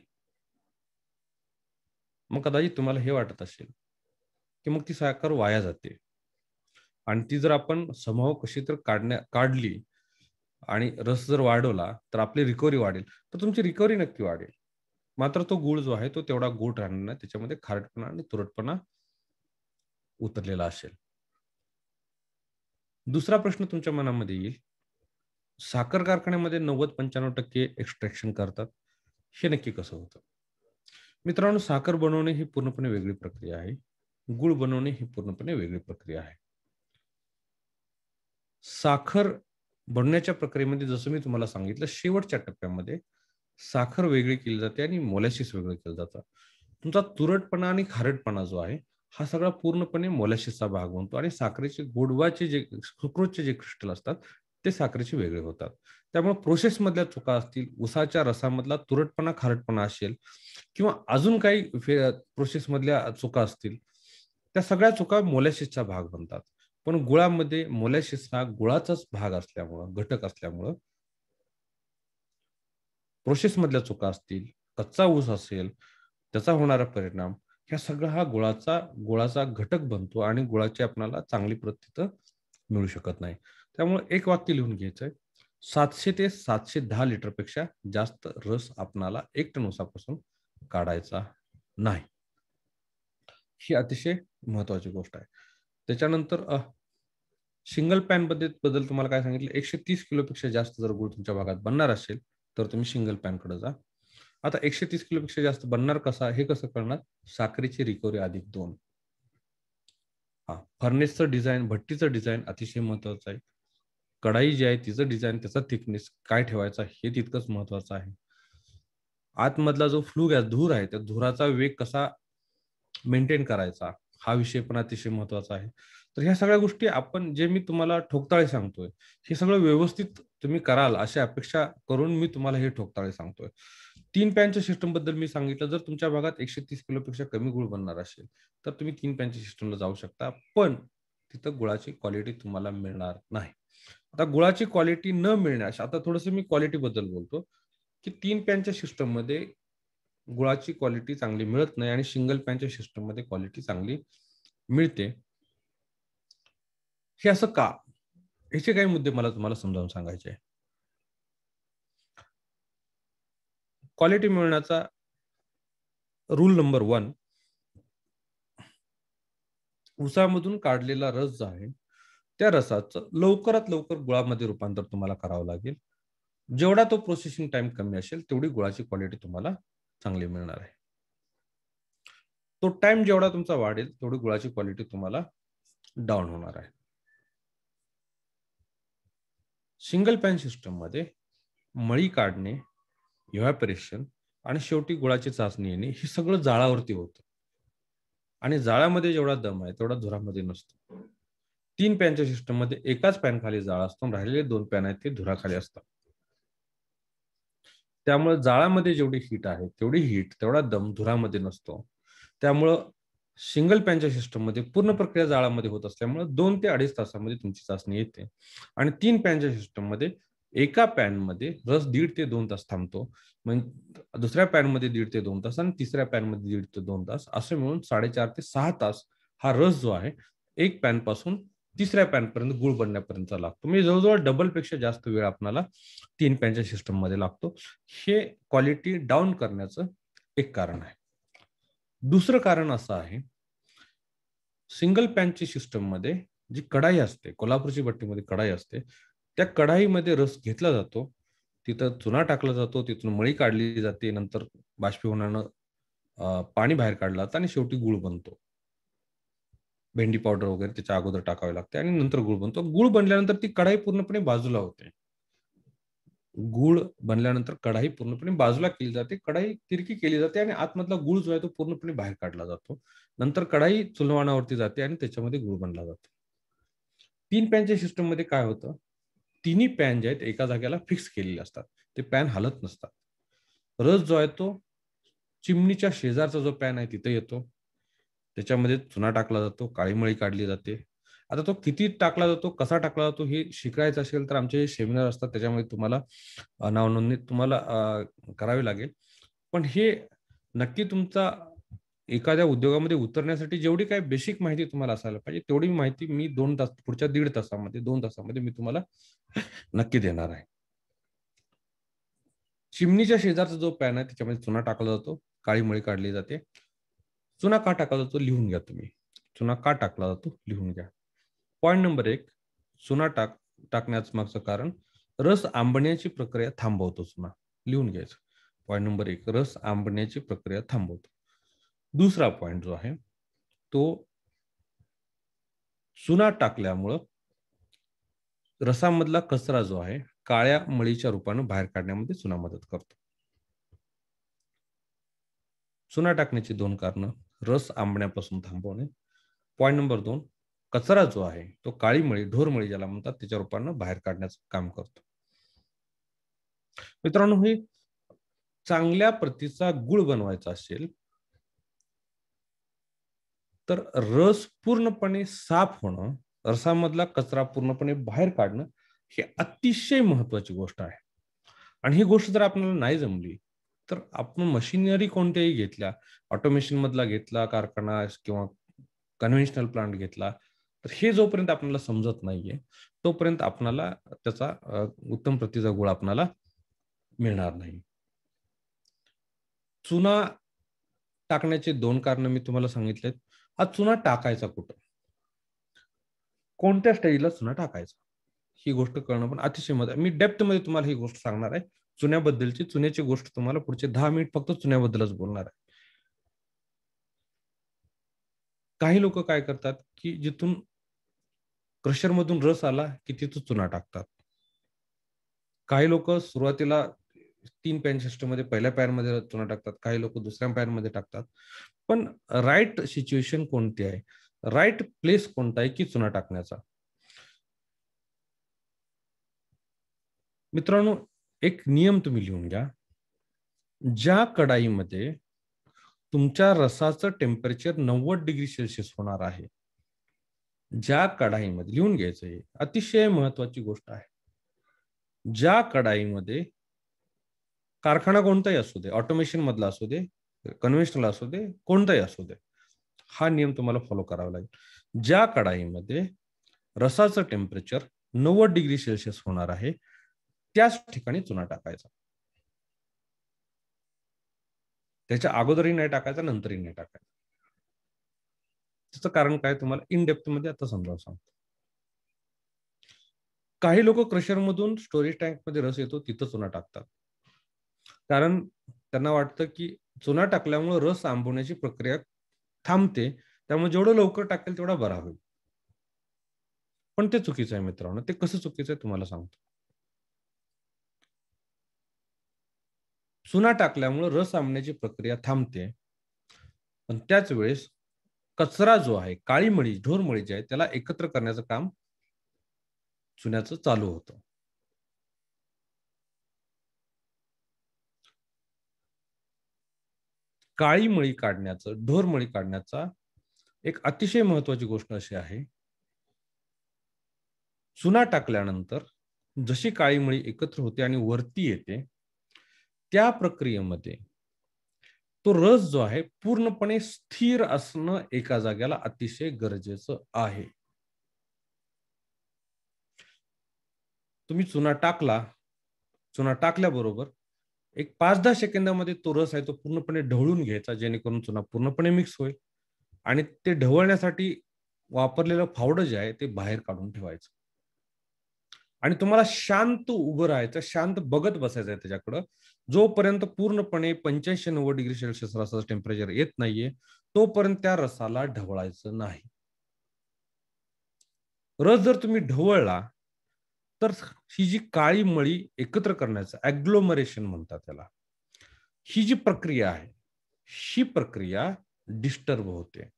मग कदाचित तुम्हाला हे वाटत असेल, की मग ती साखर वाया जाते आणि ती जर आपण समहाऊ कशी तर काढली आणि रस जर वाढवला, तर आपली रिकव्हरी वाढेल. तर तुमची रिकव्हरी नक्की वाढेल. मात्र तो गूळ जो आहे, तो तेवढा गोड राहणार नाही. त्याच्यामध्ये खारटपणा आणि तुरटपणा उतरलेला असेल. दुसरा प्रश्न तुमच्या मनामध्ये येईल, साखर कारखान्यामध्ये 90-95% एक्स्ट्रॅक्शन करतात. हे नक्की कसं होतं? मित्रांनो, साखर बनवणे ही पूर्णपणे वेगळी प्रक्रिया आहे. गूळ बनवणे ही पूर्णपणे वेगळी प्रक्रिया आहे. साखर बनण्याच्या प्रक्रियेमध्ये जसं मी तुम्हाला सांगितलं, शेवटच्या टप्प्यामध्ये साखर वेगळी केली जाते आणि मोलॅसिस वेगळं केलं जातं. तुमचा तुरटपणा आणि खारटपणा जो आहे, हा सगळा पूर्णपणे मोलॅसिसचा भाग बनतो आणि साखरेचे गोडवाचे जे सुक्रोजचे जे क्रिस्टल असतात, ते साखरेचे वेगळे होतात. त्यामुळे प्रोसेसमधल्या चुका असतील, उसाच्या रसामधला तुरटपणा, खारटपणा असेल किंवा अजून काही प्रोसेसमधल्या चुका असतील, त्या सगळ्या चुका मोलॅसिसचा भाग बनतात. पण गुळामध्ये मोलॅसिस हा गुळाचाच भाग असल्यामुळं, घटक असल्यामुळं प्रोसेसमधल्या चुका असतील, कच्चा ऊस असेल, त्याचा होणारा परिणाम, ह्या सगळा हा गुळाचा घटक बनतो आणि गुळाची आपल्याला चांगली प्रत तिथं मिळू शकत नाही. त्यामुळे एक वाक्य लिहून घ्यायचंय, 700 ते 710 लिटरपेक्षा जास्त रस आपणाला 1 टन ऊसापासून काढायचा नाही. ही अतिशय महत्त्वाची गोष्ट आहे. त्याच्यानंतर सिंगल पॅन बद्दल तुम्हाला काय सांगितलं, 130 किलोपेक्षा जास्त जर गूळ तुमच्या भागात बनणार असेल, तर तुम्ही सिंगल पॅनकडे जा. आता 130 किलोपेक्षा जास्त बनणार कसा, हे कसं कळणार? साखरेची रिकव्हरी अधिक 2. हां, फर्नेसचं डिझाइन, भट्टीचं डिझाइन अतिशय महत्त्वाचं आहे. कढाई जी आहे तिचं डिझाइन, त्याचा थिकनेस काय ठेवायचा हे तितकंच महत्त्वाचं आहे. आतमधला जो फ्लू गॅस, धूर आहे, त्या धुराचा वेग कसा मेंटेन करायचा, हा विषय पण अतिशय महत्त्वाचा आहे. तर ह्या सगळ्या गोष्टी आपण जे मी तुम्हाला ठोकताळे सांगतोय, हे सगळं व्यवस्थित तुम्ही कराल अशी अपेक्षा करून मी तुम्हाला हे ठोकताळे सांगतोय. 3 पॅनच्या सिस्टमबद्दल मी सांगितलं, जर तुमच्या भागात 130 किलोपेक्षा कमी गूळ बनणार असेल, तर तुम्ही 3 पॅनच्या सिस्टमला जाऊ शकता. पण तिथं गुळाची क्वालिटी तुम्हाला मिळणार नाही. आता गुळाची क्वालिटी न मिळण्यास आता थोडंसं मी क्वालिटीबद्दल बोलतो, की 3 पॅनच्या सिस्टममध्ये गुळाची क्वालिटी चांगली मिळत नाही आणि सिंगल पॅनच्या सिस्टममध्ये क्वालिटी चांगली मिळते. हे असं का? ह्याचे काही मुद्दे मला तुम्हाला समजावून सांगायचे आहे. क्वालिटी मिळवण्याचा रूल नंबर 1, ऊसामधून काढलेला रस जो आहे, त्या रसाचं लवकरात लवकर गुळामध्ये रूपांतर तुम्हाला करावं लागेल. जेवढा तो प्रोसेसिंग टाइम कमी असेल, तेवढी गुळाची क्वालिटी तुम्हाला चांगली मिळणार आहे. तो टाइम जेवढा तुमचा वाढेल, तेवढी गुळाची क्वालिटी तुम्हाला डाउन होणार आहे. सिंगल पॅन सिस्टममध्ये मळी काढणे, इव्हॅपोरेशन आणि शेवटी गुळाची चाचणी येणे हे सगळं जाळावरती होतं आणि जाळामध्ये जेवढा दम आहे तेवढा धुरामध्ये नसतो. 3 पॅनच्या सिस्टममध्ये एकाच पॅन खाली जाळ असतो आणि राहिलेले 2 पॅन आहेत ते धुराखाली असतात. त्यामुळे जाळामध्ये जेवढी हीट आहे तेवढी हीट, तेवढा दम धुरामध्ये नसतो. त्यामुळं सिंगल पॅनच्या सिस्टममध्ये पूर्ण प्रक्रिया जाळामध्ये होत असल्यामुळे 2 ते 2.5 तासामध्ये तुमची चाचणी येते. आणि 3 पॅनच्या सिस्टममध्ये एका पॅनमध्ये रस 1.5 ते 2 तास थांबतो. म्हणजे दुसऱ्या पॅनमध्ये 1.5 ते 2 तास आणि तिसऱ्या पॅनमध्ये 1.5 ते 2 तास असं मिळून 4.5 ते 6 तास हा रस जो आहे एक पॅन पासून तिसऱ्या पॅन पर्यंत गुळ बनण्यापर्यंत लागतो. म्हणजे जवळजवळ डबल पेक्षा जास्त वेळ आपल्याला 3 पॅनच्या सिस्टम मध्ये लागतो. हे क्वालिटी डाऊन करण्याचं एक कारण आहे. दुसरं कारण असं आहे, सिंगल पॅनची सिस्टम मध्ये जी कढाई असते, कोल्हापूरची भट्टीमध्ये कढाई असते, त्या कढाईमध्ये रस घेतला जातो, तिथं चुना टाकला जातो, तिथून मळी काढली जाते, नंतर बाष्पीभवनानं पाणी बाहेर काढलं जातं आणि शेवटी गूळ बनतो. भेंडी पावडर वगैरे त्याच्या अगोदर टाकावी लागते आणि नंतर गूळ बनतो. गूळ बनल्यानंतर ती कढाई पूर्णपणे बाजूला होते. गूळ बनल्यानंतर कढाई पूर्णपणे बाजूला केली जाते. कढाई तिरकी केली जाते आणि आतमधला गूळ जो आहे तो पूर्णपणे बाहेर काढला जातो. नंतर कढाई चुलवाणावरती जाते आणि त्याच्यामध्ये गूळ बनला जातो. 3 पॅनच्या सिस्टममध्ये काय होतं? तिन्ही पॅन जे आहेत एका जागेला फिक्स केलेले असतात. ते पॅन हलत नसतात. रस जो आहे तो चिमणीच्या शेजारचा जो पॅन आहे तिथे येतो. त्याच्यामध्ये चुना टाकला जातो, काळी मळी काढली जाते. आता तो किती टाकला जातो, कसा टाकला जातो हे शिकायचं असेल तर आमचे सेमिनार असतात त्याच्यामध्ये तुम्हाला नावनोंदणी तुम्हाला करावी लागेल. पण हे नक्की तुमचा एखाद्या उद्योगामध्ये उतरण्यासाठी जेवढी काही बेसिक माहिती तुम्हाला असायला पाहिजे, तेवढी माहिती मी 2 तास पुढच्या 1.5 तासामध्ये, 2 तासामध्ये मी तुम्हाला नक्की देणार आहे. चिमणीच्या शेजारचा जो पॅन आहे त्याच्यामध्ये चुना टाकला जातो, काळी मळी काढली जाते. चुना का टाकला जातो लिहून घ्या तुम्ही. चुना का टाकला जातो लिहून घ्या. पॉइंट नंबर 1, चुना टाकण्याचं मागचं कारण रस आंबण्याची प्रक्रिया थांबवतो चुना. लिहून घ्यायचं. पॉइंट नंबर 1, रस आंबण्याची प्रक्रिया थांबवतो. दुसरा पॉइंट जो आहे तो चुना टाकल्यामुळं रसामधला कचरा जो आहे काळ्या मळीच्या रूपानं बाहेर काढण्यामध्ये चुना मदत करतो. चुना टाकण्याची 2 कारणं, रस आंबण्यापासून थांबवणे. पॉइंट नंबर 2, कचरा जो आहे तो काळी मळी, ढोर मळी ज्याला म्हणतात त्याच्या रूपानं बाहेर काढण्याचं काम करतो. मित्रांनो, हे चांगल्या प्रतीचा गूळ बनवायचा असेल तर रस पूर्णपणे साफ होणं, रसामधला कचरा पूर्णपणे बाहेर काढणं ही अतिशय महत्वाची गोष्ट आहे. आणि ही गोष्ट जर आपल्याला नाही जमली तर आपण मशिनरी कोणत्याही घेतल्या, ऑटोमेशन मधला घेतला कारखाना किंवा कन्व्हेन्शनल प्लांट घेतला, तर हे जोपर्यंत आपल्याला समजत नाहीये तोपर्यंत आपल्याला त्याचा उत्तम प्रतीचा गुळ आपल्याला मिळणार नाही. चुना टाकण्याचे 2 कारण मी तुम्हाला सांगितलेत. हा चुना टाकायचा कुठं? कोणत्या स्टेजला चुना टाकायचा? ही गोष्ट कळणं पण अतिशय महत्त्वाचं. मी डेप्थमध्ये तुम्हाला ही गोष्ट सांगणार आहे. चुन्याबद्दलची, चुन्याची गोष्ट तुम्हाला पुढचे 10 मिनिट फक्त चुन्याबद्दलच बोलणार आहे. काही लोक काय करतात, की जिथून क्रशरमधून रस आला, की तिथं चुना टाकतात. काही लोक सुरुवातीला 3 पॅन सिस्टममध्ये पहिल्या पॅनमध्ये चुना टाकतात. काही लोक दुसऱ्या पॅनमध्ये टाकतात. पण राइट सिच्युएशन कोणती आहे? राइट प्लेस कोणता आहे, की चुना टाकण्याचा? मित्रांनो, एक नियम तुम्ही लिहून घ्या. ज्या कढाईमध्ये तुमच्या रसाचं टेम्परेचर 90 डिग्री सेल्सिअस होणार आहे, ज्या कढाईमध्ये लिहून घ्यायचं, हे अतिशय महत्वाची गोष्ट आहे. ज्या कढाईमध्ये कारखाना कोणताही असू दे, ऑटोमेशन मधला असू दे, कन्व्हेन्शनल असू दे, कोणताही असू दे, हा नियम तुम्हाला फॉलो करावा लागेल. ज्या कढाईमध्ये रसाचं टेम्परेचर 90 डिग्री सेल्सिअस होणार आहे त्याच ठिकाणी चुना टाकायचा. त्याच्या अगोदरही नाही टाकायचा, नंतरही नाही टाकायचा. त्याचं कारण काय तुम्हाला इन डेप्थ मध्ये आता समजावून सांगतो. काही लोक क्रशरमधून स्टोरेज टँक मध्ये रस येतो तिथं चुना टाकतात. कारण त्यांना वाटतं की चुना टाकल्यामुळे रस आंबवण्याची प्रक्रिया थांबते, त्यामुळे जेवढं लवकर टाकेल तेवढा बरा होईल. पण ते चुकीचं आहे मित्रांनो. ते कसं चुकीचं आहे तुम्हाला सांगतो. चुना टाकल्यामुळे रस आंबण्याची प्रक्रिया थांबते, पण त्याच वेळेस कचरा जो आहे, काळी मळी, ढोर मळी जे आहे त्याला एकत्र करण्याचं काम चुन्याचं चालू होतं. काळी मळी काढण्याचं, ढोर मळी काढण्याचा एक अतिशय महत्वाची गोष्ट अशी आहे, चुना टाकल्यानंतर जशी काळी मळी एकत्र होते आणि वरती येते, त्या प्रक्रियेमध्ये तो रस जो आहे पूर्णपणे स्थिर असणं एका जागेला अतिशय गरजेचं आहे. तुम्ही चुना टाकला, चुना टाकल्याबरोबर एक 5-10 सेकंदामध्ये तो रस आहे तो पूर्णपणे ढवळून घ्यायचा, जेणेकरून चुना पूर्णपणे मिक्स होईल आणि ते ढवळण्यासाठी वापरलेलं पावडर जे आहे ते बाहेर काढून ठेवायचं. आणि तुम्हाला शांत उभं राहायचं, शांत बघत बसायचं आहे त्याच्याकडं. जोपर्यंत पूर्णपणे 85-90 डिग्री सेल्सिअस रसाचं टेम्परेचर येत नाहीये, तोपर्यंत त्या रसाला ढवळायचं नाही. रस जर तुम्ही ढवळला, तर ही जी काळी मळी एकत्र करण्याचं ॲग्लोमरेशन म्हणतात त्याला. ही जी प्रक्रिया आहे, ही प्रक्रिया डिस्टर्ब होते.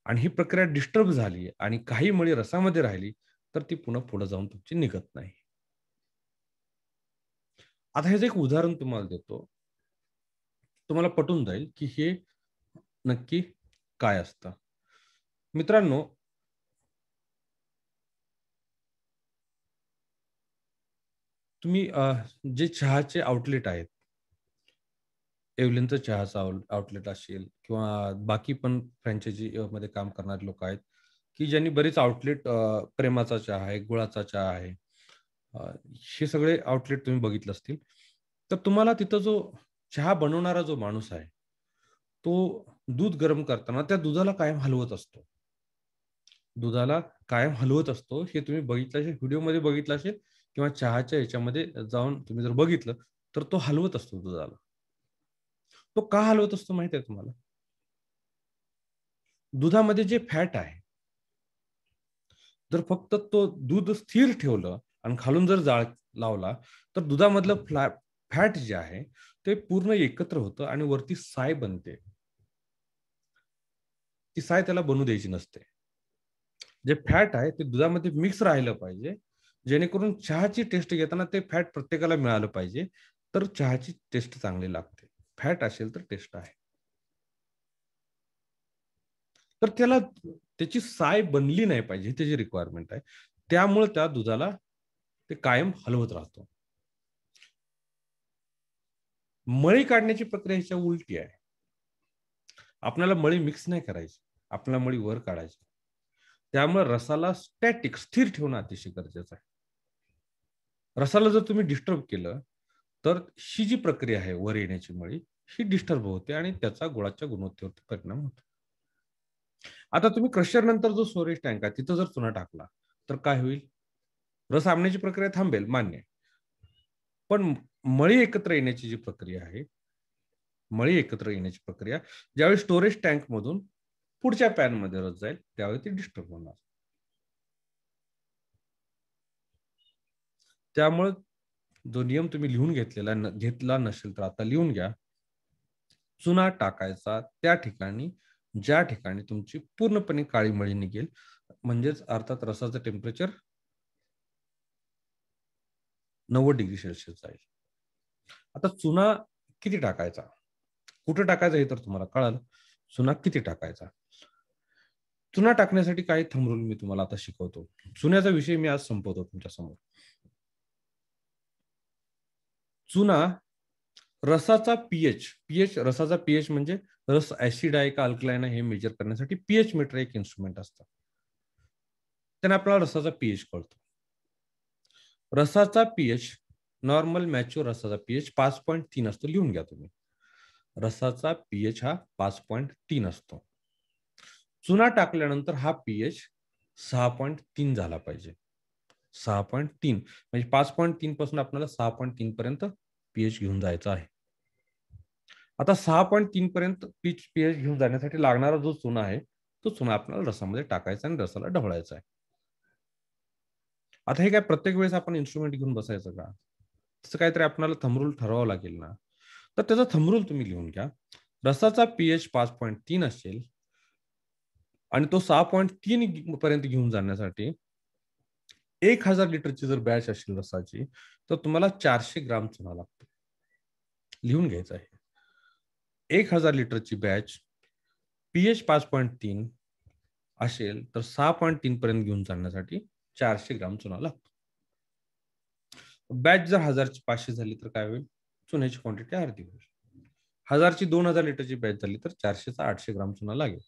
आणि ही प्रक्रिया डिस्टर्ब झाली आणि काही मळी रसामध्ये राहिली, तर ती पुन्हा पुढे जाऊन तुमची निघत नाही. आता ह्याचं एक उदाहरण तुम्हाला देतो. तुम्हाला पटून जाईल, की हे नक्की काय असतं. मित्रांनो, तुम्ही जे चहाचे आउटलेट आहेत, एव्हलिनचं चहाचं आउटलेट असेल किंवा बाकी पण फ्रँचायझी मध्ये काम करणारे लोक आहेत, की ज्यांनी बरेच आउटलेट प्रेमाचा चहा आहे, गुळाचा चहा आहे. अ, हे सगळे आउटलेट तुम्ही बघितलं असतील. तर तुम्हाला तिथं जो चहा बनवणारा जो माणूस आहे, तो दूध गरम करताना त्या दुधाला कायम हलवत असतो. दुधाला कायम हलवत असतो. हे तुम्ही बघितलं असेल, व्हिडिओमध्ये बघितलं असेल किंवा चहाच्या ह्याच्यामध्ये जाऊन तुम्ही जर बघितलं, तर तो हलवत असतो दुधाला. तो का हलवत असतो माहिती आहे तुम्हाला? दुधामध्ये जे फॅट आहे, जर फक्त तो दूध स्थिर ठेवलं आणि खालून जर जाळ लावला, तर दुधामधलं फॅट जे आहे, ते पूर्ण एकत्र होतं आणि वरती साय बनते. ती साय त्याला बनू द्यायची नसते. जे फॅट आहे ते दुधामध्ये मिक्स राहिलं पाहिजे, जेणेकरून चहाची टेस्ट घेताना ते फॅट प्रत्येकाला मिळालं पाहिजे, तर चहाची टेस्ट चांगली लागते. फॅट असेल तर टेस्ट आहे. तर त्याला त्याची साय बनली नाही पाहिजे, ही त्याची रिक्वायरमेंट आहे. त्यामुळे त्या दुधाला ते कायम हलवत राहतो. मळी काढण्याची प्रक्रिया ह्याच्या उलटी आहे. आपल्याला मळी मिक्स नाही करायची. आपल्याला मळी वर काढायची. त्यामुळे रसाला स्टॅटिक स्थिर ठेवणं अतिशय गरजेचं आहे. रसाला जर तुम्ही डिस्टर्ब केलं, तर ही जी प्रक्रिया आहे वर येण्याची मळी, ही डिस्टर्ब होते आणि त्याचा गुळाच्या गुणवत्तेवरती परिणाम होतो. आता तुम्ही क्रशर नंतर जो स्टोरेज टँक आहे, तिथं जर चुना टाकला, तर काय होईल? रस आणण्याची प्रक्रिया थांबेल, मान्य आहे. पण मळी एकत्र येण्याची जी प्रक्रिया आहे, मळी एकत्र येण्याची प्रक्रिया ज्यावेळी स्टोरेज टँक मधून पुढच्या पॅनमध्ये रस जाईल, त्यावेळी ती डिस्टर्ब होणार. त्यामुळे जो नियम तुम्ही लिहून घेतला नसेल तर आता लिहून घ्या. चुना टाकायचा त्या ठिकाणी ज्या ठिकाणी तुमची पूर्णपणे काळी मळी निघेल, म्हणजेच अर्थात रसाचं टेम्परेचर 90 डिग्री सेल्सिअस जाईल. आता चुना किती टाकायचा? कुठे टाकायचा हे तर तुम्हाला कळालं. चुना किती टाकायचा? चुना टाकण्यासाठी काही थंब रूल मी तुम्हाला आता शिकवतो. चुन्याचा विषय मी आज संपवतो तुमच्यासमोर. चुना रसाचा पीएच रसाचा पीएच म्हणजे रस ऍसिड आहे का अल्कलाइन आहे हे मेजर करण्यासाठी पीएच मीटर एक इन्स्ट्रुमेंट असतं. त्याने आपल्याला रसाचा पीएच कळतो. रसाचा पीएच नॉर्मल मॅच्युअर रसाचा पीएच 5.3 असतो. लिहून घ्या तुम्ही. रसाचा पीएच हा 5.3 असतो. चुना टाकल्यानंतर हा पीएच 6.3 झाला पाहिजे. 6.3 म्हणजे 5.3 पासून आपल्याला 6.3 पर्यंत पीएच घेऊन जायचा आहे. आता 6.3 पर्यंत पीएच घेऊन जाण्यासाठी लागणारा जो चुना आहे, तो चुना आपल्याला रसामध्ये टाकायचा आणि रसाला ढवळायचा आहे. आता हे काय प्रत्येक वेळेस आपण इन्स्ट्रुमेंट घेऊन बसायचं का? तसं काहीतरी आपल्याला थंब रूल ठरवावं लागेल ना. तर त्याचा थंब रूल तुम्ही लिहून घ्या. रसाचा पीएच 5.3 असेल आणि तो 6.3 पर्यंत घेऊन जाण्यासाठी 1000 लिटरची जर बॅच असेल रसाची, तर तुम्हाला 400 ग्राम चुना लागतो. लिहून घ्यायचं आहे. 1000 लिटरची बॅच पीएच 5.3 असेल तर 6.3 पर्यंत घेऊन चालण्यासाठी 400 ग्राम चुना लागतो. बॅच जर 1500 झाली तर काय होईल? चुन्याची क्वांटिटी अर्धी होईल. 1000ची 2000 लिटरची बॅच झाली तर 400चा 800 ग्राम चुना लागेल.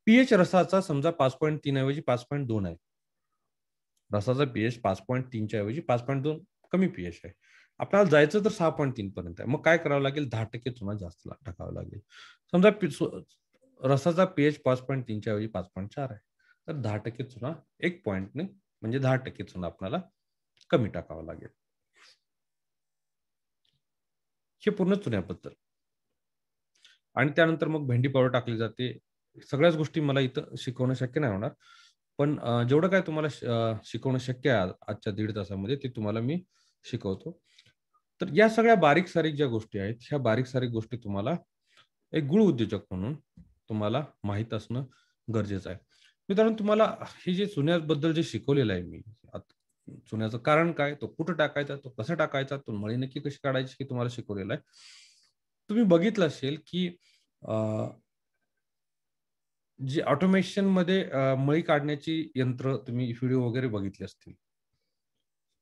पीएच रसाचा समजा 5.3 ऐवजी 5.2 आहे. रसाचा पीएच 5.3च्या ऐवजी 5.2 कमी पीएच आहे. आपल्याला जायचं तर 6.3 पर्यंत आहे. मग काय करावं लागेल? 10% चुना जास्त टाकावा लागेल. समजा रसाचा पीएच 5.3च्या ऐवजी 5.4 आहे. तर 10% चुना 1 पॉईंटने म्हणजे 10% चुना आपल्याला कमी टाकावा लागेल. हे पूर्ण चुन्याबद्दल. आणि त्यानंतर मग भेंडी पावडर टाकली जाते. सगळ्याच गोष्टी मला इथं शिकवणं शक्य नाही होणार. पण जेवढं काय तुम्हाला शिकवणं शक्य आहे आजच्या 1.5 तासामध्ये ते तुम्हाला मी शिकवतो. तर या सगळ्या बारीक-सारीक ज्या गोष्टी आहेत, ह्या बारीक-सारीक गोष्टी तुम्हाला एक गूळ उद्योजक म्हणून तुम्हाला माहीत असणं गरजेचं आहे. मित्रांनो, तुम्हाला हे जे चुन्याबद्दल जे शिकवलेलं आहे मी, चुन्याचं कारण काय, तो कुठं टाकायचा, तो कसा टाकायचा, तो मळी नक्की कशी काढायची हे तुम्हाला शिकवलेलं आहे. तुम्ही बघितलं असेल की जी ऑटोमेशनमध्ये मळी काढण्याची यंत्र तुम्ही व्हिडिओ वगैरे बघितले असतील.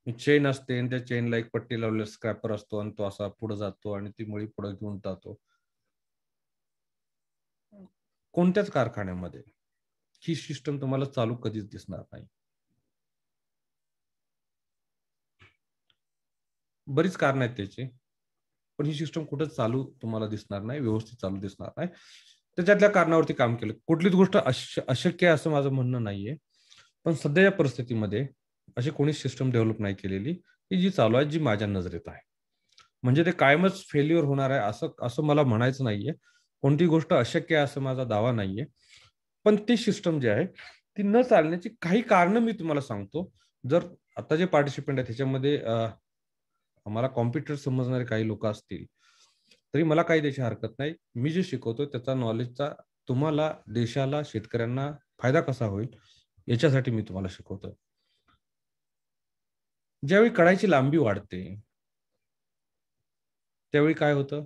चेन असते आणि त्या चेनला एक पट्टी लावलेला स्क्रॅपर असतो आणि तो असा पुढे जातो आणि ती मळी पुढे घेऊन जातो. कोणत्याच कारखान्यामध्ये ही सिस्टम तुम्हाला चालू कधीच दिसणार नाही. बरीच कारण आहेत त्याची, पण ही सिस्टम कुठं चालू तुम्हाला दिसणार नाही, व्यवस्थित चालू दिसणार नाही. त्याच्यातल्या कारणावरती काम केलं. कुठलीच गोष्ट अशक्य आहे असं माझं म्हणणं नाहीये. पण सध्याच्या परिस्थितीमध्ये अशी कोणीच सिस्टम डेव्हलप नाही केलेली, की जी चालू आहे, जी माझ्या नजरेत आहे. म्हणजे ते कायमच फेल्युअर होणार आहे असं असं मला म्हणायचं नाहीये. कोणती गोष्ट अशक्य आहे असं माझा दावा नाहीये. पण ती सिस्टम जी आहे, ती न चालण्याची काही कारणं मी तुम्हाला सांगतो. जर आता जे पार्टिसिपंट आहेत त्याच्यामध्ये आम्हाला कॉम्प्युटर समजणारे काही लोकं असतील, तरी मला काही त्याची हरकत नाही. मी जे शिकवतो त्याचा नॉलेजचा तुम्हाला, देशाला, शेतकऱ्यांना फायदा कसा होईल याच्यासाठी मी तुम्हाला शिकवतोय. ज्यावेळी कढाईची लांबी वाढते, त्यावेळी काय होतं?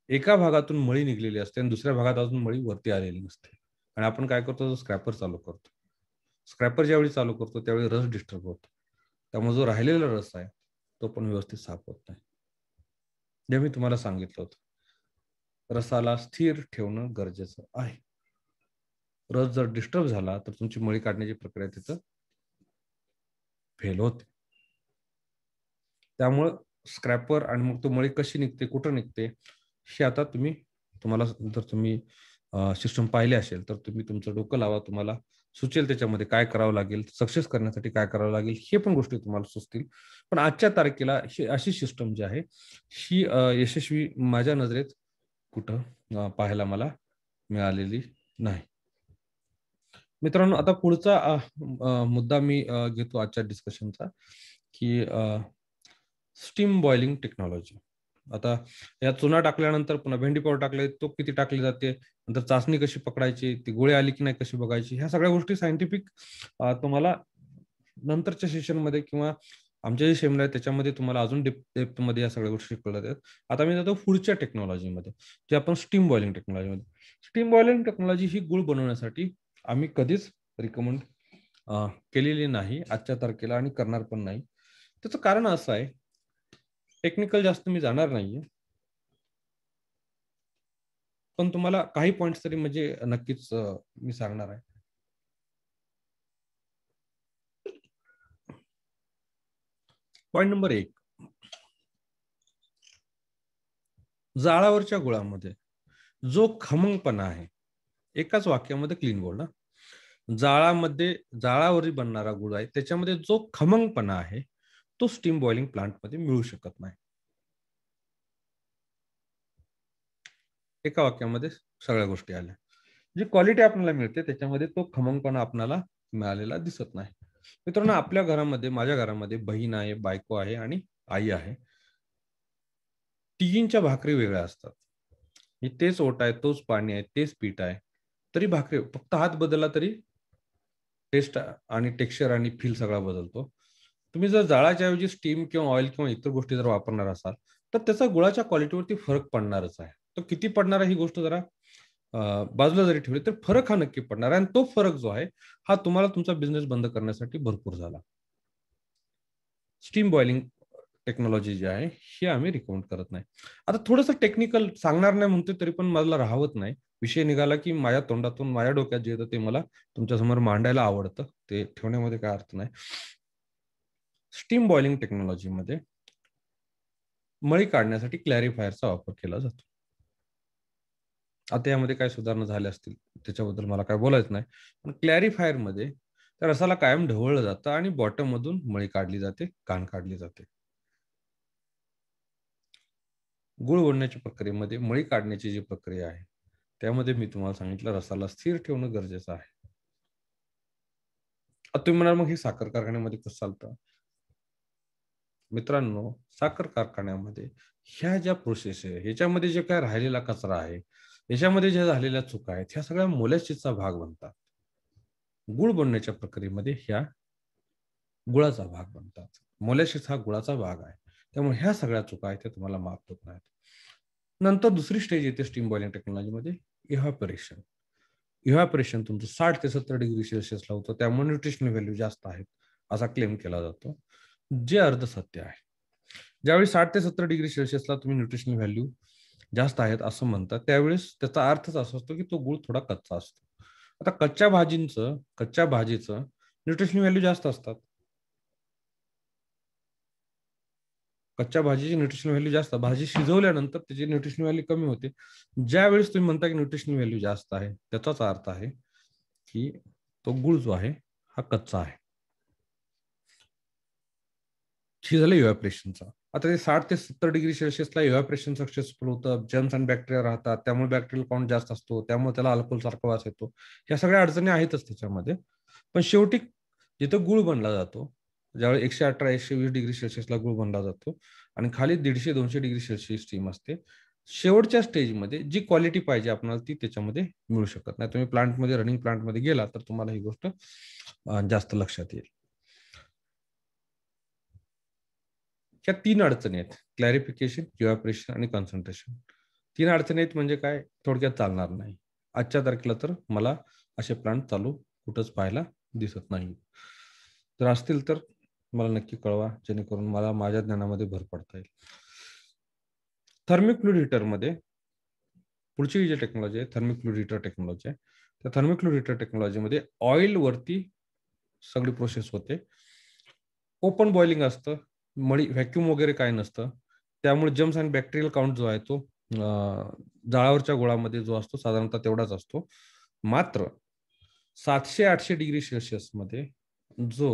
एका भागातून मळी निघलेली असते आणि दुसऱ्या भागात अजून मळी वरती आलेली नसते. आणि आपण काय करतो? स्क्रॅपर चालू करतो. स्क्रॅपर ज्यावेळी चालू करतो त्यावेळी रस डिस्टर्ब होतो. त्यामुळे जो राहिलेला रस आहे, तो पण व्यवस्थित साफ होत नाही. जे मी तुम्हाला सांगितलं होतं. रसाला स्थिर ठेवणं गरजेचं आहे. रस जर डिस्टर्ब झाला तर तुमची मळी काढण्याची प्रक्रिया तिथं फेल होते. त्यामुळं स्क्रॅपर आणि मग तो मळी कशी निघते, कुठं निघते, हे आता तुम्हाला जर तुम्ही सिस्टम पाहिले असेल तर तुम्ही तुमचं डोकं लावा. तुम्हाला सुचेल त्याच्यामध्ये काय करावं लागेल, सक्सेस करण्यासाठी काय करावं लागेल, हे पण गोष्टी तुम्हाला सुचतील. पण आजच्या तारखेला ही अशी सिस्टम जी आहे, ही यशस्वी माझ्या नजरेत कुठं पाहायला मला मिळालेली नाही. मित्रांनो, आता पुढचा मुद्दा मी घेतो आजच्या डिस्कशनचा, की स्टीम बॉइलिंग टेक्नॉलॉजी. आता या चुना टाकल्यानंतर पुन्हा भेंडी पावडर टाकले, तो किती टाकली जाते, नंतर चाचणी कशी पकडायची, ती गोळी आली की नाही कशी बघायची, ह्या सगळ्या गोष्टी सायंटिफिक तुम्हाला नंतरच्या सेशनमध्ये किंवा आमचे जे सेमिनार आहे त्याच्यामध्ये तुम्हाला अजून डेप्थमध्ये या सगळ्या गोष्टी शिकवल्या जातात. आता मी जातो पुढच्या टेक्नॉलॉजीमध्ये, जे आपण स्टीम बॉइलिंग टेक्नॉलॉजीमध्ये. स्टीम बॉइलिंग टेक्नॉलॉजी ही गुळ बनवण्यासाठी आम्ही कधीच रिकमेंड केलेली नाही आजच्या तारखेला आणि करणार पण नाही. त्याचं कारण असं आहे, टेक्निकल जास्त मी जाणार नाहीये. पण तुम्हाला काही पॉइंट्स तरी म्हणजे नक्कीच मी सांगणार आहे. पॉइंट नंबर 1, जाळावरच्या गुळामध्ये जो खमंगपणा आहे, एकाच वाक्यामध्ये क्लीन बोल ना. जाळावर बनणारा गुळ आहे, त्याच्यामध्ये जो खमंगपणा आहे, तो स्टीम बॉइलिंग प्लांटमध्ये मिळू शकत नाही. एका वाक्यामध्ये सगळ्या गोष्टी आल्या. जी क्वालिटी आपल्याला मिळते त्याच्यामध्ये तो खमंगपणा आपल्याला मिळालेला दिसत नाही. मित्रांनो, आपल्या घरामध्ये, माझ्या घरामध्ये बहीण आहे, बायको आहे आणि आई आहे. तिघींच्या भाकरी वेगळ्या असतात. हे तेच ओट आहे, तोच पाणी आहे, तेच पीठ आहे. तरी भाकरी फक्त हात बदलला तरी टेस्ट आणि टेक्स्चर आणि फील सगळा बदलतो. तुम्ही जर जाळाच्या ऐवजी स्टीम किंवा ऑइल किंवा इतर गोष्टी जर वापरणार असाल, तर त्याचा गुळाच्या क्वालिटीवरती फरक पडणारच आहे. तो किती पडणार आहे ही गोष्ट जरा बाजूला जरी ठेवले तर फरक हा नक्की पडणार आहे आणि तो फरक जो आहे हा तुम्हाला तुमचा बिझनेस बंद करण्यासाठी भरपूर झाला. स्टीम बॉइलिंग टेक्नॉलॉजी जी आहे ही आम्ही रिकमेंड करत नाही. आता थोडंसं टेक्निकल सांगणार नाही म्हणतोय तरी पण मला राहवत नाही. विषय निघाला की माझ्या तोंडातून माझ्या डोक्यात जे येतं ते मला तुमच्यासमोर मांडायला आवडतं. ते ठेवण्यामध्ये काय अर्थ नाही. स्टीम बॉइलिंग टेक्नॉलॉजीमध्ये मळी काढण्यासाठी क्लॅरिफायरचा वापर केला जातो. आता यामध्ये काय सुधारणा झाल्या असतील त्याच्याबद्दल मला काय बोलायचं नाही. पण क्लॅरिफायरमध्ये त्या रसाला कायम ढवळलं जातं आणि बॉटम मधून मळी काढली जाते, घाण काढली जाते. गुळ ओढण्याच्या प्रक्रियेमध्ये मळी काढण्याची जी प्रक्रिया आहे त्यामध्ये मी तुम्हाला सांगितलं रसाला स्थिर ठेवणं गरजेचं आहे. आता तुम्ही म्हणाल मग हे साखर कारखान्यामध्ये कसं चालतं? मित्रांनो, साखर कारखान्यामध्ये ह्या ज्या प्रोसेस आहे ह्याच्यामध्ये जे काय राहिलेला कचरा आहे, याच्यामध्ये ज्या झालेल्या चुका आहेत ह्या सगळ्या मोलॅसिसचा भाग बनतात. गुळ बनण्याच्या प्रक्रियेमध्ये ह्या गुळाचा भाग बनतात. मोलॅसिस हा गुळाचा भाग आहे. त्यामुळे ह्या सगळ्या चुका आहेत त्या तुम्हाला माफ होत नाहीत. नंतर दुसरी स्टेज येते स्टीम बॉइलिंग टेक्नॉलॉजीमध्ये इव्हॅपोरेशन. इव्हॅपोरेशन तुमचं 60 ते 70 डिग्री सेल्सिअसला होतं. त्यामुळे न्यूट्रिशनल व्हॅल्यू जास्त आहेत, असा क्लेम केला जातो. जे अर्ध सत्य आहे. ज्यावेळी 60 ते 70 डिग्री सेल्सिअसला तुम्ही न्यूट्रिशनल व्हॅल्यू जास्त आहेत असं म्हणतात, त्यावेळेस त्याचा अर्थच असा असतो की तो गूळ थोडा कच्चा असतो. आता कच्च्या भाजीचं न्यूट्रिशनल व्हॅल्यू जास्त असतात. कच्च्या भाजीची न्यूट्रिशनल व्हॅल्यू जास्त, भाजी शिजवल्यानंतर त्याची न्यूट्रिशनल व्हॅल्यू कमी होते. ज्यावेळेस तुम्ही म्हणता की न्यूट्रिशनल व्हॅल्यू जास्त आहे, त्याचाच अर्थ आहे की तो गूळ जो आहे हा कच्चा आहे. हे झालं इव्हॅपोरेशनचं. आता ते 60 ते 70 डिग्री सेल्सिअसला इव्हॅपोरेशन सक्सेसफुल होतं. जर्म्स आणि बॅक्टेरिया राहतात. त्यामुळे बॅक्टेरियल काउंट जास्त असतो. त्यामुळे त्याला अल्कोहोलसारखा वास येतो. ह्या सगळ्या अडचणी आहेतच त्याच्यामध्ये. पण शेवटी जिथं गूळ बनला जातो, ज्यावेळी 118, 120 डिग्री सेल्सिअसला गूळ बनला जातो आणि खाली 150-200 डिग्री सेल्सिअस स्टीम असते. शेवटच्या स्टेजमध्ये जी क्वालिटी पाहिजे आपल्याला ती त्याच्यामध्ये मिळू शकत नाही. तुम्ही प्लांटमध्ये रनिंग प्लांटमध्ये गेला तर तुम्हाला ही गोष्ट जास्त लक्षात येईल. ह्या 3 अडचणी आहेत. क्लॅरिफिकेशन, इव्हॅपोरेशन आणि कॉन्सन्ट्रेशन. 3 अडचणी आहेत म्हणजे काय? थोडक्यात चालणार नाही. आजच्या तारखेला तर मला असे प्लांट चालू कुठंच पाहायला दिसत नाही. जर असतील तर मला नक्की कळवा, जेणेकरून मला माझ्या ज्ञानामध्ये भर पडता येईल. थर्मिक फ्लुइड हीटरमध्ये पुढची जी टेक्नॉलॉजी आहे, थर्मिक फ्लुइड हीटर टेक्नॉलॉजी आहे. त्या थर्मिक फ्लुइड हीटर टेक्नॉलॉजीमध्ये ऑइलवरती सगळी प्रोसेस होते. ओपन बॉइलिंग असतं. मळी व्हॅक्यूम वगैरे काय नसतं. त्यामुळे जर्म्स आणि बॅक्टेरियल काउंट जो आहे तो जाळावरच्या गोळामध्ये जो असतो साधारणतः तेवढाच असतो. मात्र 700-800 डिग्री सेल्सिअसमध्ये जो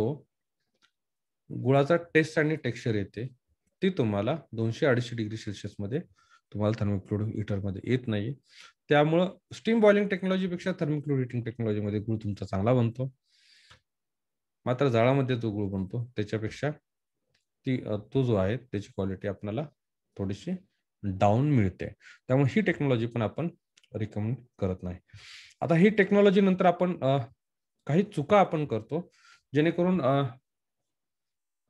गुळाचा टेस्ट आणि टेक्स्चर येते, ती तुम्हाला 200-250 डिग्री सेल्सिअसमध्ये तुम्हाला थर्मोफ्लुइड हीटरमध्ये येत नाही. त्यामुळं स्टीम बॉइलिंग टेक्नॉलॉजीपेक्षा थर्मोफ्लुइड हीटिंग टेक्नॉलॉजीमध्ये गूळ तुमचा चांगला बनतो. मात्र जाळामध्ये जो गूळ बनतो त्याच्यापेक्षा तो जो आहे त्याची क्वालिटी आपल्याला थोडीशी डाऊन मिळते. त्यामुळे ही टेक्नॉलॉजी पण आपण रिकमेंड करत नाही. आता ही टेक्नॉलॉजी नंतर आपण काही चुका आपण करतो जेणेकरून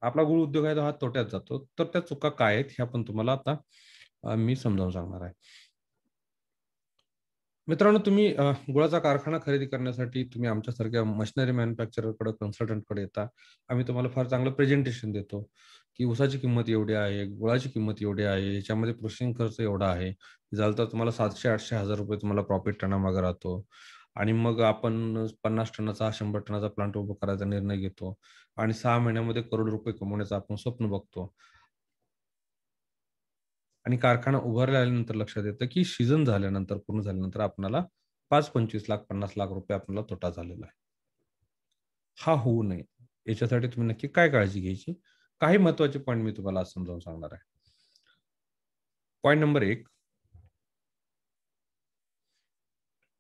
आपला गूळ उद्योग आहे तो हा तोट्यात जातो. तर त्या चुका काय आहेत हे आपण तुम्हाला आता मी समजावून सांगणार आहे. मित्रांनो, तुम्ही गुळाचा कारखाना खरेदी करण्यासाठी तुम्ही आमच्यासारख्या मशिनरी मॅन्युफॅक्चररकडे, कन्सल्टंटकडे येता. आम्ही तुम्हाला फार चांगलं प्रेझेंटेशन देतो, की ऊसाची किंमत एवढी आहे, गुळाची किंमत एवढी आहे, याच्यामध्ये प्रोसेसिंग खर्च एवढा आहे. झालं तर तुम्हाला 700-800 हजार रुपये तुम्हाला प्रॉफिट टनामागे राहतो. आणि मग आपण 50 टनाचा, 100 टनाचा प्लांट उभा करायचा निर्णय घेतो आणि 6 महिन्यामध्ये करोड रुपये कमवण्याचं आपण स्वप्न बघतो. आणि कारखाना उभारल्यानंतर लक्षात येतं, की सीझन झाल्यानंतर, पूर्ण झाल्यानंतर आपल्याला 5, 25 लाख, 50 लाख रुपये आपल्याला तोटा झालेला आहे. हा होऊ नये, याच्यासाठी तुम्ही नक्की काय काळजी घ्यायची? काही महत्त्वाचे पॉइंट मी तुम्हाला आज समजावून सांगणार आहे. पॉइंट नंबर 1,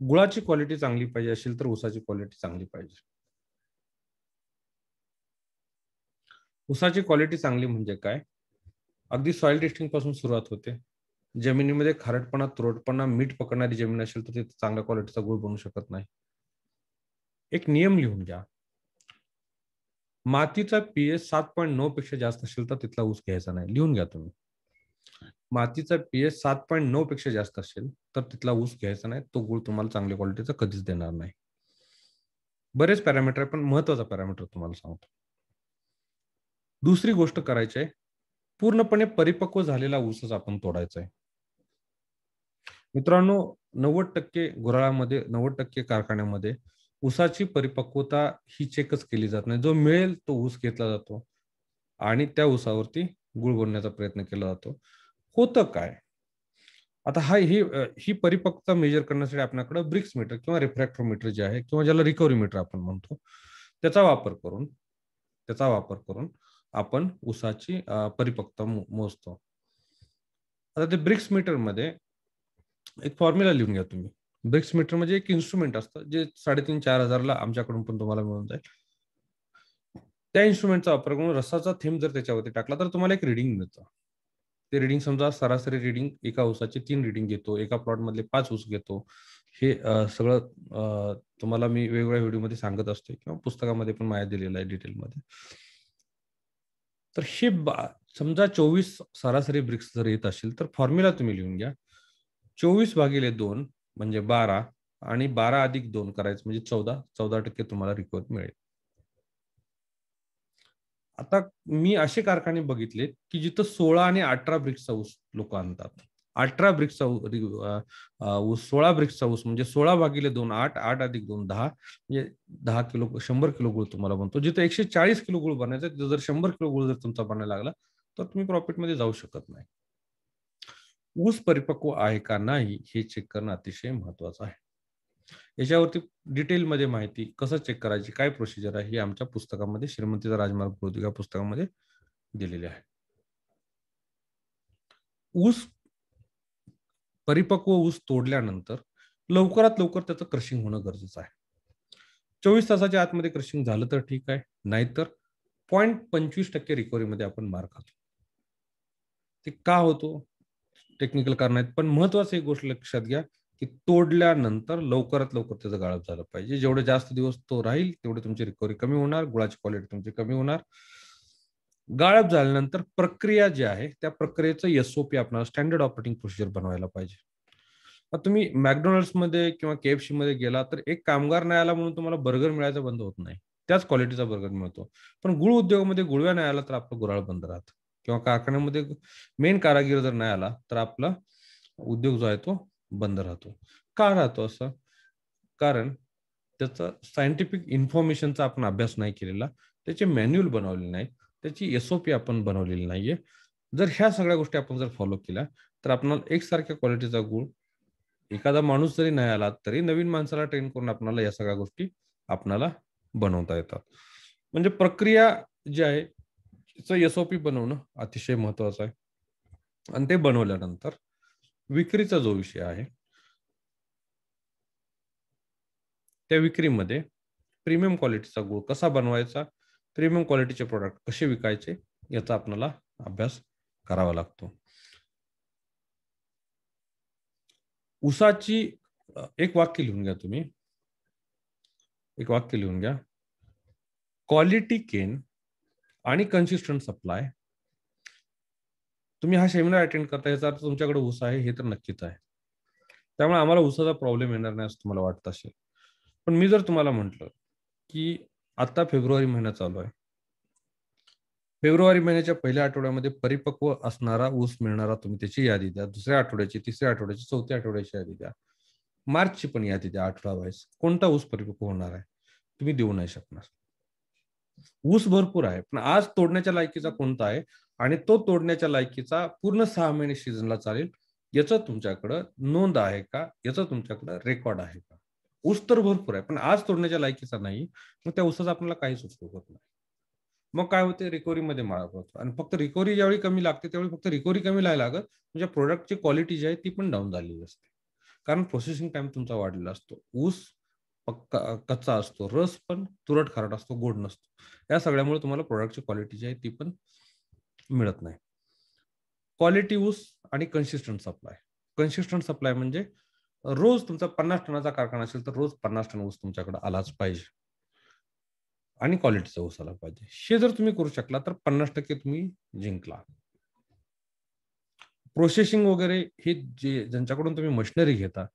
गुळाची क्वालिटी चांगली पाहिजे असेल तर ऊसाची क्वालिटी चांगली पाहिजे. ऊसाची क्वालिटी चांगली म्हणजे काय? अगदी सॉइल टेस्टिंग पासून सुरुवात होते. जमिनीमध्ये खारटपणा, तुरटपणा, मीठ पकडणारी जमीन असेल तर तिथे चांगल्या क्वालिटीचा गूळ बनू शकत नाही. एक नियम लिहून घ्या. मातीचा पीएच 7.9 पेक्षा जास्त असेल तर तिथला ऊस घ्यायचा नाही. लिहून घ्या तुम्ही. मातीचा पीएच 7.9 पेक्षा जास्त असेल तर तिथला ऊस घ्यायचा नाही. तो गुळ तुम्हाला चांगल्या क्वालिटीचा कधीच देणार नाही. बरेच पॅरामीटर आहे, पण महत्वाचा पॅरामीटर तुम्हाला सांगतो. दुसरी गोष्ट करायची आहे, पूर्णपणे परिपक्व झालेला ऊसच आपण तोडायचा आहे. मित्रांनो, 90% गुऱ्हाळामध्ये, 90% कारखान्यामध्ये ऊसाची परिपक्वता ही चेकच केली जात नाही. जो मिळेल तो ऊस घेतला जातो आणि त्या ऊसावरती गुळ बनवण्याचा प्रयत्न केला जातो. होतं काय? आता ही परिपक्वता मेजर करण्यासाठी आपल्याकडे ब्रिक्स मीटर किंवा रिफ्रॅक्टोमीटर जे आहे किंवा ज्याला रिकव्हरी मीटर आपण म्हणतो, त्याचा वापर करून आपण ऊसाची परिपक्वता मोजतो. आता ते ब्रिक्स मीटरमध्ये एक फॉर्म्युला लिहून घ्या तुम्ही. ब्रिक्स मीटर म्हणजे एक इन्स्ट्रुमेंट असतं जे 3,500-4,000 ला आमच्याकडून पण तुम्हाला मिळून जाईल. त्या इन्स्ट्रुमेंटचा वापर करून रसाचा थेंब जर त्याच्यावरती टाकला तर तुम्हाला एक रीडिंग मिळतं. ते रीडिंग समजा सरासरी रीडिंग एका ऊसाची 3 रीडिंग घेतो, एका प्लॉट मधले 5 ऊस घेतो. हे सगळं तुम्हाला मी वेगवेगळ्या व्हिडिओमध्ये सांगत असतो किंवा पुस्तकामध्ये पण माझ्या दिलेलं आहे डिटेलमध्ये. तर हे समजा 24 सरासरी ब्रिक्स जर येत असेल तर फॉर्म्युला तुम्ही लिहून घ्या. 24/2 म्हणजे 12 आणि 12+2 करायचं म्हणजे 14% तुम्हाला रिकव्हरी मिळेल. आता मी असे कारखाने बघितले की जिथं 16 आणि 18 ब्रिक्सचा ऊस लोक आणतात. 18 ब्रिक्सचा ऊस, 16 ब्रिक्सचा ऊस म्हणजे 16/2 8, 8+2 10 म्हणजे 10 किलो 100 किलो गुळ तुम्हाला बनतो. जिथं 140 किलो गुळ बनायचा तिथं जर 100 किलो गुळ जर तुमचा बनायला लागला तर तुम्ही प्रॉफिटमध्ये जाऊ शकत नाही. ऊस परिपक्व आहे का नाही हे चेक करणं अतिशय महत्वाचं आहे. याच्यावरती डिटेलमध्ये माहिती कसं चेक करायची, काय प्रोसिजर आहे, हे आमच्या पुस्तकामध्ये श्रीमंतीचा राजमार्ग बौद्धिक या पुस्तकामध्ये दिलेले आहे. ऊस परिपक्व ऊस तोडल्यानंतर लवकरात लवकर त्याचं क्रशिंग होणं गरजेचं आहे. 24 तासाच्या आतमध्ये क्रशिंग झालं तर ठीक आहे, नाहीतर 0.25% रिकव्हरीमध्ये आपण मार खातो. ते का होतो? टेक्निकल कारण आहेत, पण महत्वाची एक गोष्ट लक्षात घ्या की तोडल्यानंतर लवकरात लवकर त्याचं गाळप झालं पाहिजे. जेवढे जास्त दिवस तो राहील तेवढे तुमची रिकव्हरी कमी होणार, गुळाची क्वालिटी तुमची कमी होणार. गाळप झाल्यानंतर प्रक्रिया जी आहे त्या प्रक्रियेचं एसओपी आपल्याला स्टँडर्ड ऑपरेटिंग प्रोसिजर बनवायला पाहिजे. आता तुम्ही मॅकडोनल्ड्स मध्ये किंवा केएफसी मध्ये गेला तर एक कामगार नाही आला म्हणून तुम्हाला बर्गर मिळायचं बंद होत नाही. त्याच क्वालिटीचा बर्गर मिळतो. पण गुळ उद्योगामध्ये गुळव्या नाही आला तर आपलं गुऱ्हाळ बंद राहतं किंवा कारखान्यामध्ये मेन कारागीर जर नाही आला तर आपला उद्योग जो आहे तो बंद राहतो. का राहतो असं? कारण त्याचा सायंटिफिक इन्फॉर्मेशनचा आपण अभ्यास नाही केलेला, त्याचे मॅन्युअल बनवले नाही, त्याची एसओपी आपण बनवलेली नाहीये. जर ह्या सगळ्या गोष्टी आपण जर फॉलो केल्या तर आपल्याला एकसारख्या क्वालिटीचा गुळ एखादा माणूस जरी नाही आला तरी नवीन माणसाला ट्रेन करून आपल्याला या सगळ्या गोष्टी आपल्याला बनवता येतात. म्हणजे प्रक्रिया जी आहे तिचं एसओपी बनवणं अतिशय महत्वाचं आहे. आणि ते बनवल्यानंतर विक्रीचा जो विषय आहे त्या विक्रीमध्ये प्रीमियम क्वालिटीचा गुळ कसा बनवायचा, प्रीमियम क्वालिटीचे प्रोडक्ट कसे विकायचे याचा आपल्याला अभ्यास करावा लागतो. ऊसाची एक वाक्य लिहून घ्या तुम्ही. एक वाक्य लिहून घ्या. क्वालिटी केन आणि कन्सिस्टंट सप्लाय. तुम्ही हा सेमिनार अटेंड करता याचा अर्थ तुमच्याकडे ऊस आहे हे तर नक्कीच आहे. त्यामुळे आम्हाला ऊसाचा प्रॉब्लेम येणार नाही असं तुम्हाला वाटत असेल. पण मी जर तुम्हाला म्हटलं की आता फेब्रुवारी महिना चालू आहे. फेब्रुवारी महिन्याच्या पहिल्या आठवड्यामध्ये परिपक्व असणारा ऊस मिळणारा तुम्ही त्याची यादी द्या. दुसऱ्या आठवड्याची, तिसऱ्या आठवड्याची, चौथ्या आठवड्याची यादी द्या. मार्चची पण यादी द्या आठवडा वाईज. कोणता ऊस परिपक्व होणार आहे? तुम्ही देऊ नाही शकणार. ऊस भरपूर आहे, पण आज तोडण्याच्या लायकीचा कोणता आहे आणि तो तोडण्याच्या लायकीचा पूर्ण 6 महिने सीझनला चालेल याचं तुमच्याकडं नोंद आहे का? याचं तुमच्याकडं रेकॉर्ड आहे का? ऊस तर भरपूर आहे, पण आज तोडण्याच्या लायकीचा नाही. मग त्या ऊसाचा आपल्याला काहीच उपयोग होत नाही. मग काय होते? रिकव्हरीमध्ये माळ पडतो आणि फक्त रिकव्हरी ज्यावेळी कमी लागते त्यावेळी फक्त रिकव्हरी कमी नाही लागत, म्हणजे प्रोडक्टची क्वालिटी जी आहे ती पण डाऊन झालेली असते. कारण प्रोसेसिंग टाइम तुमचा वाढलेला असतो. ऊस कच्चा असतो, रस पण तुरट खारट असतो, गोड नसतो. या सगळ्यामुळे तुम्हाला प्रोडक्टची क्वालिटी जी आहे ती पण मिळत नाही. क्वालिटी ऊस आणि कन्सिस्टंट सप्लाय. कन्सिस्टंट सप्लाय म्हणजे रोज तुमचा 50 टनाचा कारखाना असेल तर रोज 50 टन ऊस तुमच्याकडे आलाच पाहिजे आणि क्वालिटीचा ऊस आला पाहिजे. हे जर तुम्ही करू शकला तर 50% तुम्ही जिंकला. प्रोसेसिंग वगैरे हे जे ज्यांच्याकडून तुम्ही मशिनरी घेता,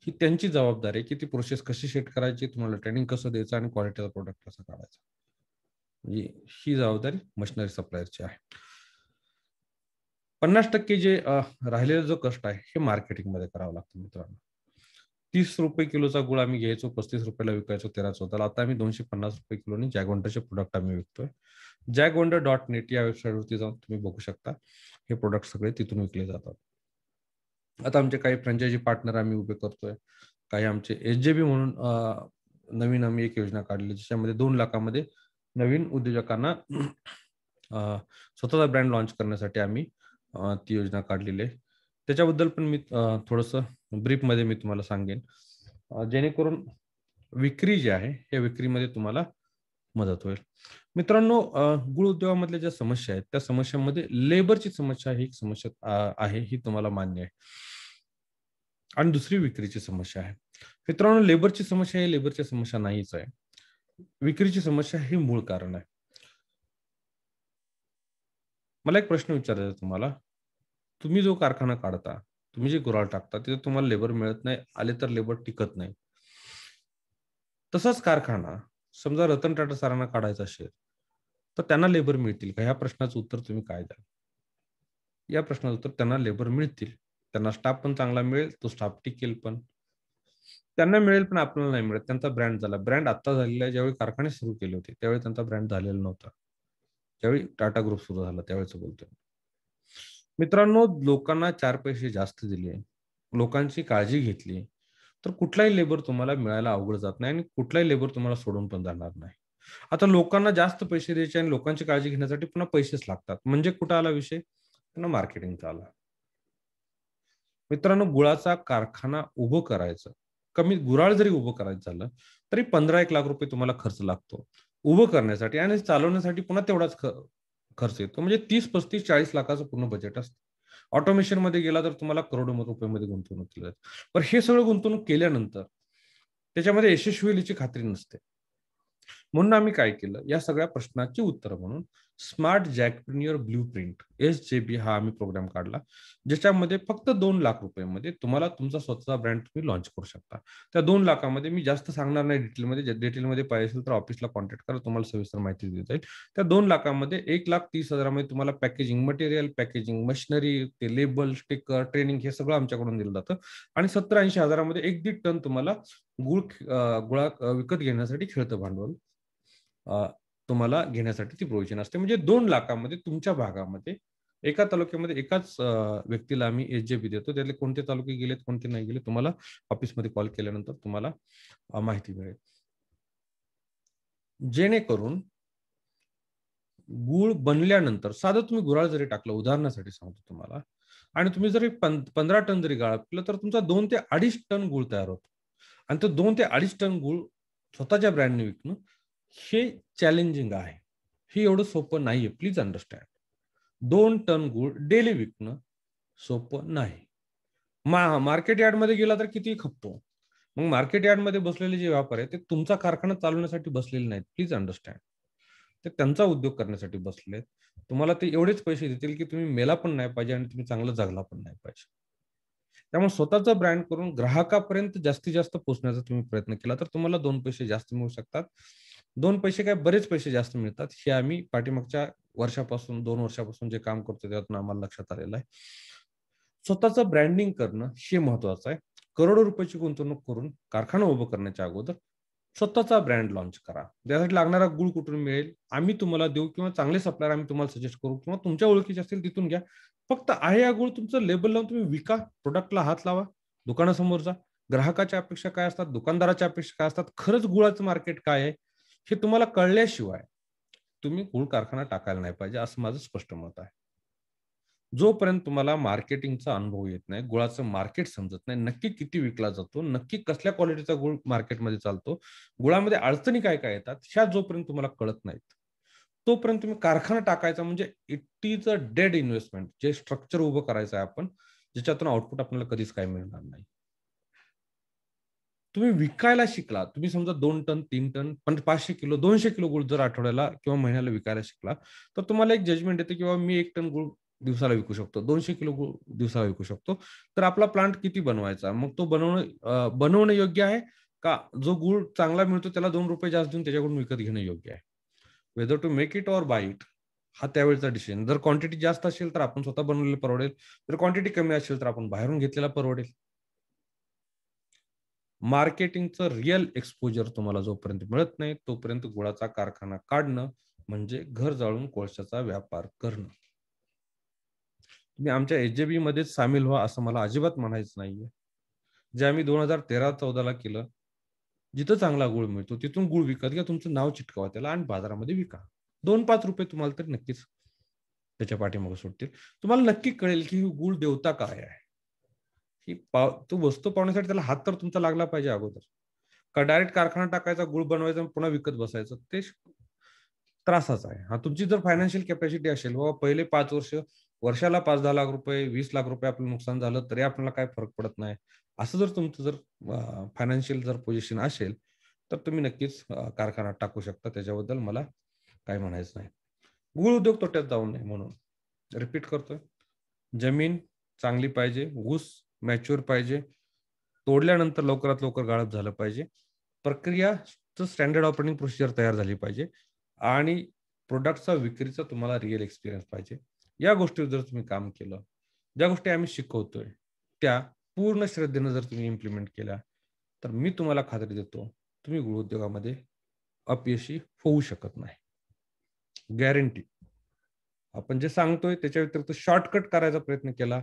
ही त्यांची जबाबदारी आहे की ती प्रोसेस कशी सेट करायची, तुम्हाला ट्रेनिंग कसं द्यायचं आणि क्वालिटीचा प्रोडक्ट कसा काढायचा. म्हणजे ही जबाबदारी मशिनरी सप्लायरची आहे. 50% जे राहिलेला जो कष्ट आहे हे मार्केटिंगमध्ये करावं लागतं मित्रांनो. 30 रुपये किलोचा गुळ आम्ही घ्यायचो, 35 रुपयाला विकायचो 13-14ला. आता आम्ही 250 रुपये किलोनी जॅगवंडरचे प्रोडक्ट आम्ही विकतोय. jagwonder.net या वेबसाईटवरती जाऊन तुम्ही बघू शकता. हे प्रोडक्ट सगळे तिथून विकले जातात. आता आमचे काही फ्रँचायझी पार्टनर आम्ही उभे करतोय. काही आमचे एसजेबी म्हणून नवीन आम्ही एक योजना काढली, ज्याच्यामध्ये 2 लाखामध्ये नवीन उद्योजकांना स्वतःचा ब्रँड लॉन्च करण्यासाठी आम्ही ती योजना काढलेली आहे. त्याच्याबद्दल पण मी थोडंसं ब्रीफमध्ये मी तुम्हाला सांगेन, जेणेकरून विक्री जी आहे, या विक्रीमध्ये तुम्हाला मदत होईल. मित्रांनो, गुळ उद्योगामधल्या ज्या समस्या आहेत, त्या समस्यांमध्ये लेबरची समस्या ही एक समस्या आहे, ही तुम्हाला मान्य आहे. आणि दुसरी विक्रीची समस्या आहे. मित्रांनो, लेबरची समस्या ही लेबरची समस्या नाहीच आहे. विक्रीची समस्या ही मूळ कारण आहे. मला एक प्रश्न विचारायचा आहे तुम्हाला. तुम्ही जो कारखाना काढता, तुम्ही जे गुऱ्हाळ टाकता, तिथे तुम्हाला लेबर मिळत नाही, आले तर लेबर टिकत नाही. तसाच कारखाना समजा रतन टाटा सरांना काढायचा असेल, तर त्यांना लेबर मिळतील का? ह्या प्रश्नाचं उत्तर तुम्ही काय द्याल? या प्रश्नाचं उत्तर त्यांना लेबर मिळतील. त्यांना स्टाफ पण चांगला मिळेल, तो स्टाफ टिकेल पण. त्यांना मिळेल पण आपल्याला नाही मिळत. त्यांचा ब्रँड झाला. ब्रँड आता झालेला आहे. ज्यावेळी कारखाने सुरू केले होते, त्यावेळी त्यांचा ब्रँड झालेला नव्हता. ज्यावेळी टाटा ग्रुप सुरू झाला त्यावेळेचं बोलतोय. मित्रांनो, लोकांना 4 पैसे जास्त दिले, लोकांची काळजी घेतली, तर कुठलाही लेबर तुम्हाला मिळायला अवघड जात नाही आणि कुठलाही लेबर तुम्हाला सोडून पण जाणार नाही. आता लोकांना जास्त पैसे द्यायचे आणि लोकांची काळजी घेण्यासाठी पुन्हा पैसेच लागतात. म्हणजे कुठं आला विषय? पुन्हा मार्केटिंगचा आला. मित्रांनो, गुळाचा कारखाना उभं करायचं, कमी गुऱ्हाळ जरी उभं करायचं झालं, तरी 15-1 लाख रुपये तुम्हाला खर्च लागतो उभं करण्यासाठी आणि चालवण्यासाठी पुन्हा तेवढाच खर्च येतो. म्हणजे 30-35-40 लाखाचं पूर्ण बजेट असतं. ऑटोमेशन मध्ये गेला तर तुम्हाला करोडो रुपयामध्ये गुंतवणूक केली जाते. पण हे सगळं गुंतवणूक केल्यानंतर त्याच्यामध्ये यशस्वी होण्याची खात्री नसते. म्हणून आम्ही काय केलं, या सगळ्या प्रश्नाची उत्तर म्हणून स्मार्ट जॅकप्रेन्युअर ब्लूप्रिंट SJB हा आम्ही प्रोग्राम काढला, ज्याच्यामध्ये फक्त 2 लाख रुपयामध्ये तुम्हाला तुमचा स्वतःचा ब्रँड तुम्ही लॉन्च करू शकता. त्या 2 लाखामध्ये मी जास्त सांगणार नाही डिटेलमध्ये. डिटेलमध्ये पाहिजे असेल तर ऑफिसला कॉन्टॅक्ट करा, तुम्हाला सविस्तर माहिती दिली जाईल. त्या 2 लाखामध्ये 1,30,000 मध्ये तुम्हाला पॅकेजिंग मटेरियल, पॅकेजिंग मशिनरी, ते लेबल, स्टिकर, ट्रेनिंग हे सगळं आमच्याकडून दिलं जातं आणि 70-80 हजारामध्ये 1-1.5 टन तुम्हाला गुळा विकत घेण्यासाठी खेळतं भांडवल तुम्हाला घेण्यासाठी ती प्रोव्हिजन असते. म्हणजे 2 लाखामध्ये तुमच्या भागामध्ये एका तालुक्यामध्ये एकाच व्यक्तीला आम्ही SJB देतो. त्यातले कोणते तालुके गेलेत, कोणते नाही गेले, तुम्हाला ऑफिसमध्ये कॉल केल्यानंतर तुम्हाला माहिती मिळेल. जेणेकरून गूळ बनल्यानंतर साधं तुम्ही गुऱ्हाळ जरी टाकलं, उदाहरणासाठी सांगतो तुम्हाला, आणि तुम्ही जरी 15 टन जरी गाळप केलं, तर तुमचा 2 ते 2.5 टन गूळ तयार होतो. आणि तो 2 ते 2.5 टन गूळ स्वतःच्या ब्रँडने विकणं हे चॅलेंजिंग आहे. हे एवढं सोपं नाहीये. Please understand. 2 टन गूळ डेली विकणं सोपं नाही. मार्केट यार्डमध्ये गेला तर कितीही खपतो. मग मार्केट यार्डमध्ये बसलेले जे व्यापारी आहेत, ते तुमचा कारखाना चालवण्यासाठी बसलेले नाहीत. Please understand. ते त्यांचा उद्योग करण्यासाठी बसलेत. तुम्हाला ते एवढेच पैसे देतील, की तुम्ही मेला पण नाही पाहिजे आणि तुम्ही चांगलं जगला पण नाही पाहिजे. त्यामुळे स्वतःचा ब्रँड करून ग्राहकापर्यंत जास्तीत जास्त पोहोचण्याचा तुम्ही प्रयत्न केला, तर तुम्हाला 2 पैसे जास्त मिळू शकतात. 2 पैसे काय, बरेच पैसे जास्त मिळतात. हे आम्ही पाठीमागच्या वर्षापासून, 2 वर्षापासून जे काम करतोय त्यातून आम्हाला लक्षात आलेलं आहे. स्वतःचं ब्रँडिंग करणं हे महत्वाचं आहे. करोडो रुपयाची गुंतवणूक करून कारखाना उभं करण्याच्या अगोदर स्वतःचा ब्रँड लॉन्च करा. त्यासाठी लागणारा गुळ कुठून मिळेल? आम्ही तुम्हाला देऊ किंवा चांगले सप्लायर आम्ही तुम्हाला सजेस्ट करू किंवा तुमच्या ओळखीचे असतील तिथून घ्या. फक्त आहे हा गुळ तुमचं लेबल लावून तुम्ही विका. प्रोडक्टला हात लावा. दुकानासमोर जा. ग्राहकाच्या अपेक्षा काय असतात? दुकानदाराच्या अपेक्षा काय असतात? खरंच गुळाचं मार्केट काय आहे? हे तुम्हाला कळल्याशिवाय तुम्ही गूळ कारखाना टाकायला नाही पाहिजे, असं माझं स्पष्ट मत आहे. जोपर्यंत तुम्हाला मार्केटिंगचा अनुभव येत नाही, गुळाचं मार्केट समजत नाही, नक्की किती विकला जातो, नक्की कसल्या क्वालिटीचा गुळ मार्केटमध्ये चालतो, गुळामध्ये अडचणी काय काय येतात, ह्या जोपर्यंत तुम्हाला कळत नाहीत, तोपर्यंत तुम्ही कारखाना टाकायचा म्हणजे it is a dead investment. जे स्ट्रक्चर उभं करायचं आहे आपण, ज्याच्यातून आउटपुट आपल्याला कधीच काय मिळणार नाही. तुम्ही विकायला शिकला, तुम्ही समजा 2 टन, 3 टन, पण 500 किलो, 200 किलो गूळ जर आठवड्याला किंवा महिन्याला विकायला शिकला, तर तुम्हाला एक जजमेंट येते किंवा मी 1 टन गूळ दिवसाला विकू शकतो, 200 किलो गूळ दिवसाला विकू शकतो. तर आपला प्लांट किती बनवायचा? मग तो बनवणं योग्य आहे का जो गूळ चांगला मिळतो त्याला ₹2 जास्त देऊन त्याच्याकडून विकत घेणं योग्य आहे? Whether to make it or buy it हा त्यावेळचा डिसिजन. जर क्वांटिटी जास्त असेल तर आपण स्वतः बनवलेलं परवडेल. जर क्वांटिटी कमी असेल तर आपण बाहेरून घेतलेला परवडेल. मार्केटिंगचं रिअल एक्सपोजर तुम्हाला जोपर्यंत मिळत नाही, तोपर्यंत गुळाचा कारखाना काढणं म्हणजे घर जाळून कोळशाचा व्यापार करणं. तुम्ही आमच्या एच-जे-बी मध्येच सामील व्हा असं मला अजिबात म्हणायचं नाहीये. जे आम्ही 2013-14 केलं. जिथं चांगला गूळ मिळतो तिथून गूळ विकत घ्या. तुमचं नाव चिटकवा त्याला आणि बाजारामध्ये विका. ₹2-5 तुम्हाला तरी नक्कीच त्याच्या पाठीमागे सुटतील. तुम्हाला नक्की कळेल की ही गूळ देवता काय आहे? ही तो वस्तू पाहण्यासाठी त्याला हात तर तुमचा लागला पाहिजे अगोदर. का डायरेक्ट कारखाना टाकायचा, गूळ बनवायचा आणि पुन्हा विकत बसायचं. ते त्रासाचं आहे. हां, तुमची जर फायनान्शियल कॅपॅसिटी असेल, बाबा पहिले 5 वर्ष, वर्षाला ₹5-10 लाख, ₹20 लाख आपलं नुकसान झालं, तरी आपल्याला काही फरक पडत नाही. असं जर तुमचं जर फायनान्शियल जर पोझिशन असेल, तर तुम्ही नक्कीच कारखाना टाकू शकता. त्याच्याबद्दल मला काही म्हणायचं नाही. गूळ उद्योग तोट्यात जाऊ नये म्हणून रिपीट करतोय. जमीन चांगली पाहिजे, ऊस मॅच्युअर पाहिजे, तोडल्यानंतर लवकरात लवकर गाळप झालं पाहिजे. प्रक्रियाचं स्टँडर्ड ऑपरेटिंग प्रोसिजर तयार झाली पाहिजे आणि प्रॉडक्टचा विक्रीचा तुम्हाला रिअल एक्सपिरियन्स पाहिजे. या गोष्टीवर जर तुम्ही काम केलं, ज्या गोष्टी आम्ही शिकवतोय, त्या पूर्ण श्रद्धेनं जर तुम्ही इम्प्लिमेंट केल्या, तर मी तुम्हाला खात्री देतो, तुम्ही गृह उद्योगामध्ये अपयशी होऊ शकत नाही. गॅरंटी. आपण जे सांगतोय त्याच्या व्यतिरिक्त शॉर्टकट करायचा प्रयत्न केला,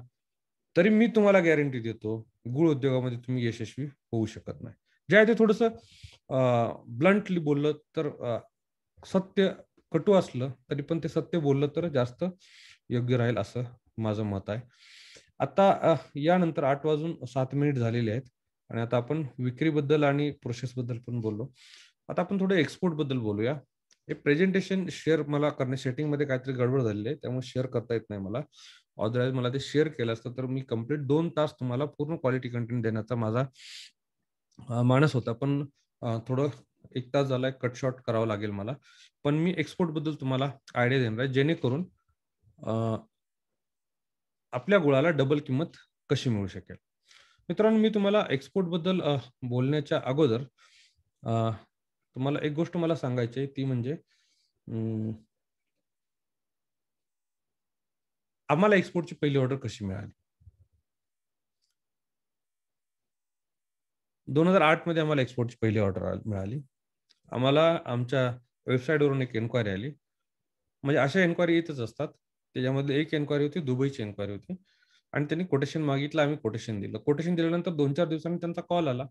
तरी मी तुम्हाला गॅरंटी देतो, गूळ उद्योगामध्ये तुम्ही यशस्वी होऊ शकत नाही. जे आहे ते थोडंसं ब्लंटली बोललं तर सत्य कटू असलं तरी पण ते सत्य बोललं तर जास्त योग्य राहील असं माझं मत आहे. आता यानंतर 8:07 झालेले आहेत आणि आता आपण विक्रीबद्दल आणि प्रोसेसबद्दल पण बोललो. आता आपण थोडं एक्सपोर्टबद्दल बोलूया. हे प्रेझेंटेशन शेअर मला करणे सेटिंगमध्ये काहीतरी गडबड झालेली आहे. त्यामुळे शेअर करता येत नाही मला. अदरवाईज मला ते शेअर केलं असतं तर मी कंप्लीट 2 तास तुम्हाला पूर्ण क्वालिटी कंटेंट देण्याचा माझा मानस होता. पण थोडं 1 तास झालाय, कट शॉर्ट करावं लागेल मला. पण मी एक्सपोर्टबद्दल तुम्हाला आयडिया देणार आहे, जेणेकरून अ, आपल्या गुळाला डबल किंमत कशी मिळू शकेल. मित्रांनो, मी तुम्हाला एक्सपोर्टबद्दल बोलण्याच्या अगोदर तुम्हाला एक गोष्ट मला सांगायची आहे, ती म्हणजे आम्हाला एक्सपोर्टची पहिली ऑर्डर कशी मिळाली? 2008 मध्ये आम्हाला एक्सपोर्टची पहिली ऑर्डर मिळाली. आम्हाला आमच्या वेबसाईटवरून एक इन्क्वायरी आली. म्हणजे अशा इन्क्वायरी येतच असतात. त्याच्यामधली एक इन्क्वायरी होती, दुबईची इन्क्वायरी होती आणि त्यांनी कोटेशन मागितलं. आम्ही कोटेशन दिलं. कोटेशन दिल्यानंतर 2-4 दिवसांनी त्यांचा कॉल आला.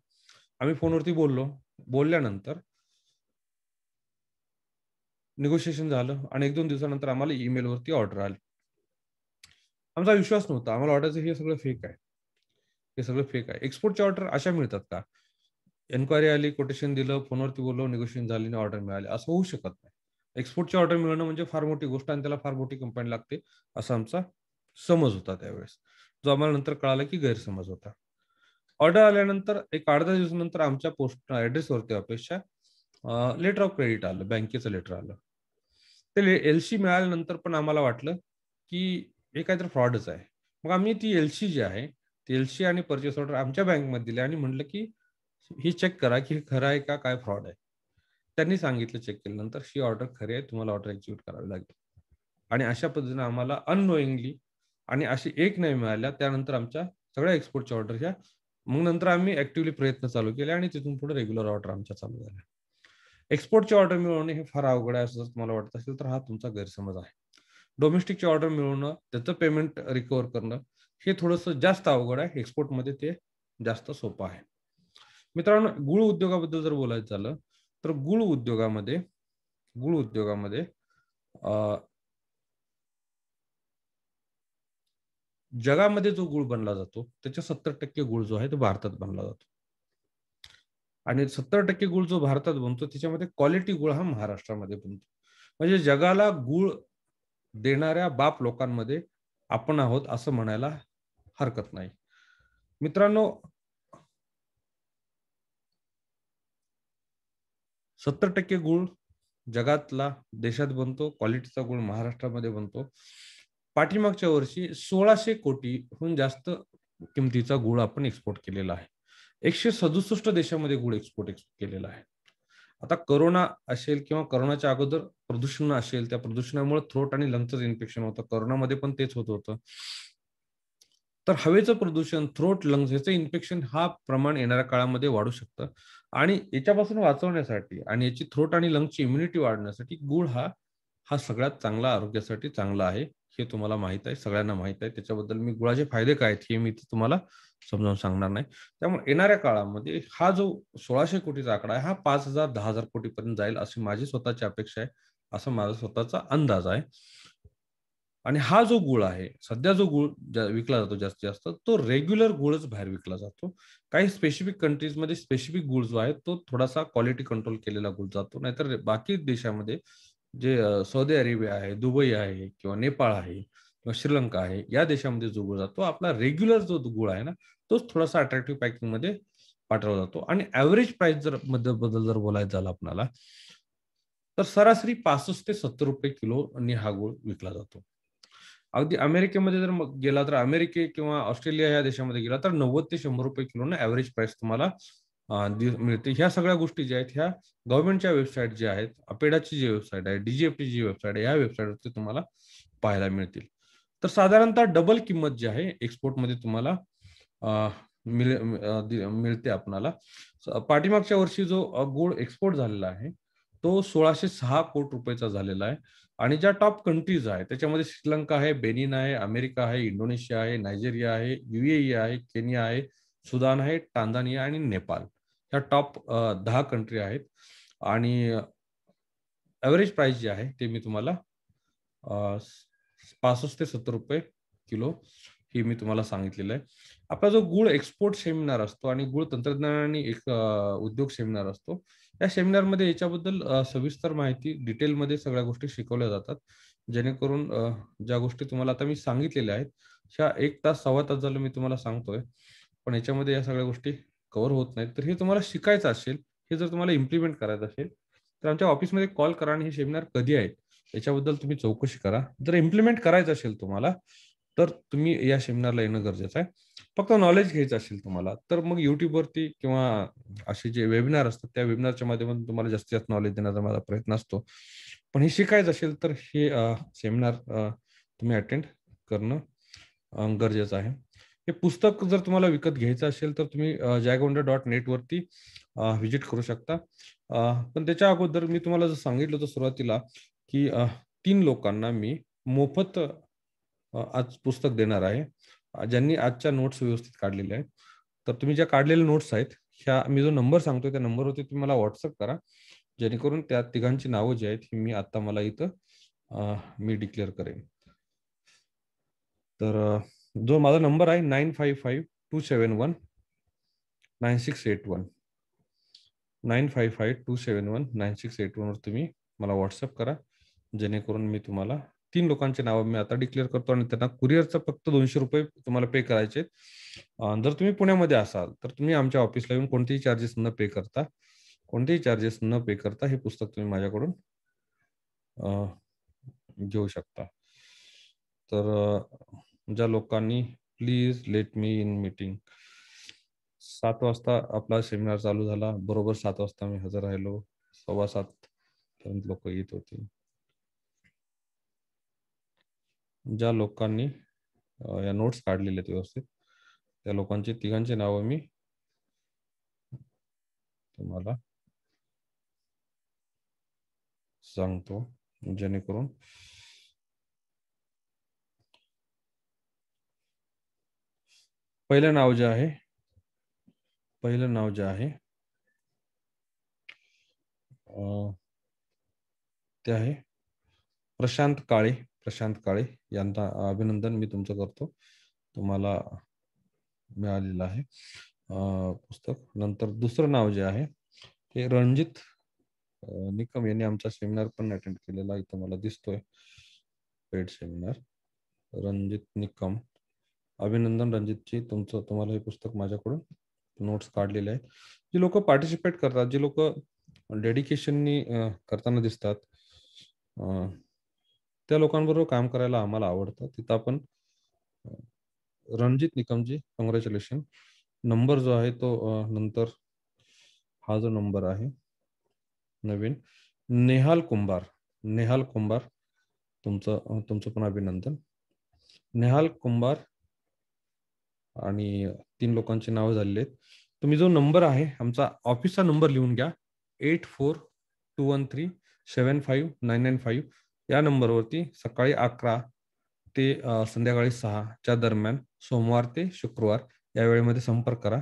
आम्ही फोनवरती बोललो. बोलल्यानंतर निगोशिएशन झालं आणि 1-2 दिवसानंतर आम्हाला ईमेलवरती ऑर्डर आली. आमचा विश्वास नव्हता. आम्हाला वाटायचं हे सगळं फेक आहे. हे सगळं फेक आहे. एक्सपोर्टच्या ऑर्डर अशा मिळतात का? इन्क्वायरी आली, कोटेशन दिलं, फोनवरती बोललो, निगोशिएशन झाली आणि ऑर्डर मिळाली. असं होऊ शकत नाही. एक्सपोर्टची ऑर्डर मिळणं म्हणजे फार मोठी गोष्ट आणि त्याला फार मोठी कंपनी लागते, असा आमचा समज होता त्यावेळेस. जो आम्हाला नंतर कळाला की गैरसमज होता. ऑर्डर आल्यानंतर एक अर्ध्या दिवसानंतर आमच्या पोस्ट ॲड्रेसवरती ऑफिसच्या लेटर ऑफ क्रेडिट आलं, बँकेचं लेटर आलं. ते एल-सी मिळाल्यानंतर पण आम्हाला वाटलं, की हे काहीतरी फ्रॉडच आहे. मग आम्ही ती एल-सी जी आहे, ती एल-सी आणि पर्चेस ऑर्डर आमच्या बँकमध्ये दिली आणि म्हटलं, की हे चेक करा, की हे खरं आहे का काय फ्रॉड आहे. त्यांनी सांगितलं चेक केल्यानंतर, ही ऑर्डर खरी आहे, तुम्हाला ऑर्डर एक्झिक्यूट करावी लागेल. आणि अशा पद्धतीने आम्हाला अननोइंगली आणि अशी एक नाही मिळाल्या, त्यानंतर आमच्या सगळ्या एक्सपोर्टच्या ऑर्डर ह्या मग नंतर आम्ही ॲक्टिव्हली प्रयत्न चालू केले आणि तिथून पुढे रेग्युलर ऑर्डर आमच्या चालू झाल्या. एक्सपोर्टची ऑर्डर मिळवणे हे फार अवघड आहे असं जर तुम्हाला वाटत असेल तर हा तुमचा गैरसमज आहे. डोमेस्टिकची ऑर्डर मिळवणं, त्याचं पेमेंट रिकव्हर करणं हे थोडंसं जास्त अवघड आहे. एक्सपोर्टमध्ये ते जास्त सोपं आहे. मित्रांनो, गूळ उद्योगाबद्दल जर बोलायचं झालं, तर गूळ उद्योगामध्ये अ, जगामध्ये जो गूळ बनला जातो, त्याच्या 70% गूळ जो आहे तो भारतात बनला जातो. आणि 70% गूळ जो भारतात बनतो, त्याच्यामध्ये क्वालिटी गूळ हा महाराष्ट्रामध्ये बनतो. म्हणजे जगाला गूळ देणाऱ्या बाप लोकांमध्ये आपण आहोत असं म्हणायला हरकत नाही. मित्रांनो, 70% गूळ जगातला देशात बनतो. क्वालिटीचा गूळ महाराष्ट्रामध्ये बनतो. पाठीमागच्या वर्षी 1600 कोटीहून जास्त किमतीचा गुळ आपण एक्सपोर्ट केलेला आहे. 167 देशामध्ये गुळ एक्सपोर्ट केलेला आहे. आता कोरोना असेल किंवा कोरोनाच्या अगोदर प्रदूषण असेल, त्या प्रदूषणामुळे थ्रोट आणि लंगचं इन्फेक्शन होतं. कोरोनामध्ये पण तेच होत होतं. तर हवेचं प्रदूषण, थ्रोट, लंग्स याचं इन्फेक्शन हा प्रमाण येणाऱ्या काळामध्ये वाढू शकतं आणि याच्यापासून वाचवण्यासाठी आणि याची थ्रोट आणि लंग्सची इम्युनिटी वाढण्यासाठी गुळ हा हा सगळ्यात चांगला आरोग्यासाठी चांगला आहे. हे तुम्हाला माहीत आहे, सगळ्यांना माहीत आहे. त्याच्याबद्दल मी गुळाचे फायदे काय आहेत हे मी तुम्हाला समजावून सांगणार नाही. त्यामुळे येणाऱ्या काळामध्ये हा जो 1600 कोटीचा आकडा आहे, हा 5,000 10,000 कोटीपर्यंत जाईल अशी माझी स्वतःची अपेक्षा आहे. असा माझा स्वतःचा अंदाज आहे. आणि हा जो गूळ आहे, सध्या जो गूळ विकला जातो जास्तीत जास्त, तो रेग्युलर गूळच बाहेर विकला जातो. काही स्पेसिफिक कंट्रीजमध्ये स्पेसिफिक गूळ जो आहे, तो थोडासा क्वालिटी कंट्रोल केलेला गूळ जातो. नाहीतर बाकी देशामध्ये जे सौदी अरेबिया आहे, दुबई आहे किंवा नेपाळ आहे किंवा श्रीलंका आहे, या देशामध्ये जो गूळ जातो, आपला रेग्युलर जो गूळ आहे ना, तोच थोडासा अट्रॅक्टिव्ह पॅकिंगमध्ये पाठवला जातो. आणि ॲव्हरेज प्राइस जर बद्दल जर बोलायचं झालं आपल्याला, तर सरासरी 65 ते ₹70 किलोनी हा गूळ विकला जातो. अगदी अमेरिकेमध्ये जर मग गेला तर अमेरिके किंवा ऑस्ट्रेलिया या देशामध्ये गेला तर 90 ते ₹100 किलोने ॲव्हरेज प्राइस तुम्हाला मिळते. ह्या सगळ्या गोष्टी ज्या आहेत ह्या गव्हर्नमेंटच्या वेबसाईट ज्या आहेत, अपेडाची जी वेबसाईट आहे, DGFTची जी वेबसाईट आहे, या वेबसाईटवरती तुम्हाला पाहायला मिळतील. तर साधारणतः डबल किंमत जी आहे एक्सपोर्टमध्ये तुम्हाला अ, मिळते आपणाला. पाठीमागच्या वर्षी जो गूळ एक्सपोर्ट झालेला आहे, तो 1606 कोटी रुपयेचा झालेला आहे. आणि ज्या टॉप कंट्रीज आहेत त्याच्यामध्ये श्रीलंका आहे, बेनिन आहे, अमेरिका आहे, इंडोनेशिया आहे, नायजेरिया आहे, UAE आहे, केनिया आहे, सुदान आहे, टांझानिया आणि नेपाळ. ह्या टॉप 10 कंट्री आहेत आणि ॲव्हरेज प्राइस जे आहे ते मी तुम्हाला 65 ते ₹70 किलो हे मी तुम्हाला सांगितलेलं आहे. आपला जो गूळ एक्सपोर्ट सेमिनार असतो आणि गूळ तंत्रज्ञान आणि एक उद्योग सेमिनार असतो. या सेमिनारमध्ये याच्याबद्दल सविस्तर माहिती डिटेलमध्ये सगळ्या गोष्टी शिकवल्या जातात. जेणेकरून ज्या गोष्टी तुम्हाला आता मी सांगितलेल्या आहेत, ह्या 1 तास, सव्वा तास झालं मी तुम्हाला सांगतोय. पण याच्यामध्ये या सगळ्या गोष्टी कव्हर होत नाहीत. तर हे तुम्हाला शिकायचं असेल, हे जर तुम्हाला इम्प्लिमेंट करायचं असेल, तर आमच्या ऑफिसमध्ये कॉल करा आणि हे सेमिनार कधी आहे याच्याबद्दल तुम्ही चौकशी करा. जर इम्प्लिमेंट करायचं असेल तुम्हाला, तर तुम्ही या सेमिनारला येणं गरजेचं आहे. फक्त नॉलेज घ्यायचं असेल तुम्हाला, तर मग YouTubeवरती किंवा असे जे वेबिनार असतात, त्या वेबिनारच्या माध्यमातून तुम्हाला जास्तीत जास्त नॉलेज देण्याचा माझा प्रयत्न असतो. पण हे शिकायचं असेल, तर हे सेमिनार तुम्ही अटेंड करणं गरजेचं आहे. हे पुस्तक जर तुम्हाला विकत घ्यायचं असेल, तर तुम्ही jagondar.net वरती व्हिजिट करू शकता. पण त्याच्या अगोदर मी तुम्हाला जर सांगितलं होतं सुरुवातीला, की 3 लोकांना मी मोफत आज पुस्तक देणार आहे. ज्यांनी आजच्या नोट्स व्यवस्थित काढलेल्या आहेत. तर तुम्ही ज्या काढलेल्या नोट्स आहेत, ह्या मी जो नंबर सांगतोय त्या नंबरवरती तुम्ही मला WhatsApp करा. जेणेकरून त्या तिघांची नावं जी आहेत, ही मी आता मला इथं मी डिक्लेअर करेन. तर जो माझा नंबर आहे 9552719681 9552719681 वर तुम्ही मला WhatsApp करा. जेणेकरून मी तुम्हाला 3 लोकांची नावं मी आता डिक्लेअर करतो आणि त्यांना कुरिअरचा फक्त ₹200 तुम्हाला पे करायचे आहेत. जर तुम्ही पुण्यामध्ये असाल, तर तुम्ही आमच्या ऑफिसला येऊन कोणतेही चार्जेस न पे करता हे पुस्तक तुम्ही माझ्याकडून घेऊ शकता. तर ज्या लोकांनी please let me in meeting 7 वाजता आपला सेमिनार चालू झाला. बरोबर 7 वाजता मी हजर राहिलो. 7:15 पर्यंत लोक येत होती. ज्या लोकांनी या नोट्स काढलेले आहेत व्यवस्थित, त्या लोकांची तिघांची नावं मी तुम्हाला सांगतो. जेणेकरून पहिलं नाव जे आहे ते आहे प्रशांत काळे यांना अभिनंदन मी तुमचं करतो. तुम्हाला मिळालेलं आहे पुस्तक. नंतर दुसरं नाव जे आहे ते रणजित निकम यांनी आमचा सेमिनार पण अटेंड केलेला इथं मला दिसतोय. Paid seminar Ranjit Nikam. अभिनंदन रणजितजी, तुम्हाला हे पुस्तक माझ्याकडून नोट्स काढलेले आहेत. जी लोक पार्टिसिपेट करतात, जी लोक डेडिकेशननी करताना दिसतात, त्या लोकांबरोबर काम करायला आम्हाला आवडतं. तिथं आपण रणजित निकमजी, कॉंग्रॅच्युलेशन. नंबर जो आहे तो नंतर हा जो नंबर आहे नवीन, नेहाल कुंभार. नेहाल कुंभार, तुमचं पण अभिनंदन. नेहाल कुंभार आणि 3 लोकांची नावं झालेली आहेत. तुम्ही जो नंबर आहे आमचा ऑफिसचा नंबर लिहून घ्या. 8421375995 या नंबरवरती सकाळी 11 ते संध्याकाळी 6 च्या दरम्यान सोमवार ते शुक्रवार या वेळेमध्ये संपर्क करा.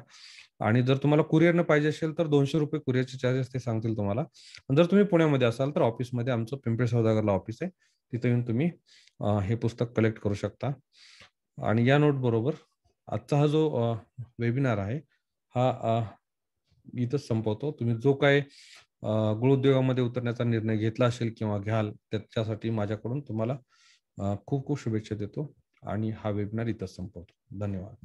आणि जर तुम्हाला कुरिअरनं पाहिजे असेल तर ₹200 कुरिअरचे चार्जेस ते सांगतील तुम्हाला. जर तुम्ही पुण्यामध्ये असाल तर ऑफिसमध्ये आमचं पिंपरी सौदागरला ऑफिस आहे. तिथे येऊन तुम्ही हे पुस्तक कलेक्ट करू शकता. आणि या नोट बरोबर आजचा हा जो वेबिनार आहे हा इथंच संपवतो. तुम्ही जो काय गृह उद्योगामध्ये उतरण्याचा निर्णय घेतला असेल किंवा घ्याल त्याच्यासाठी माझ्याकडून तुम्हाला खूप खूप शुभेच्छा देतो आणि हा वेबिनार इथंच संपवतो. धन्यवाद.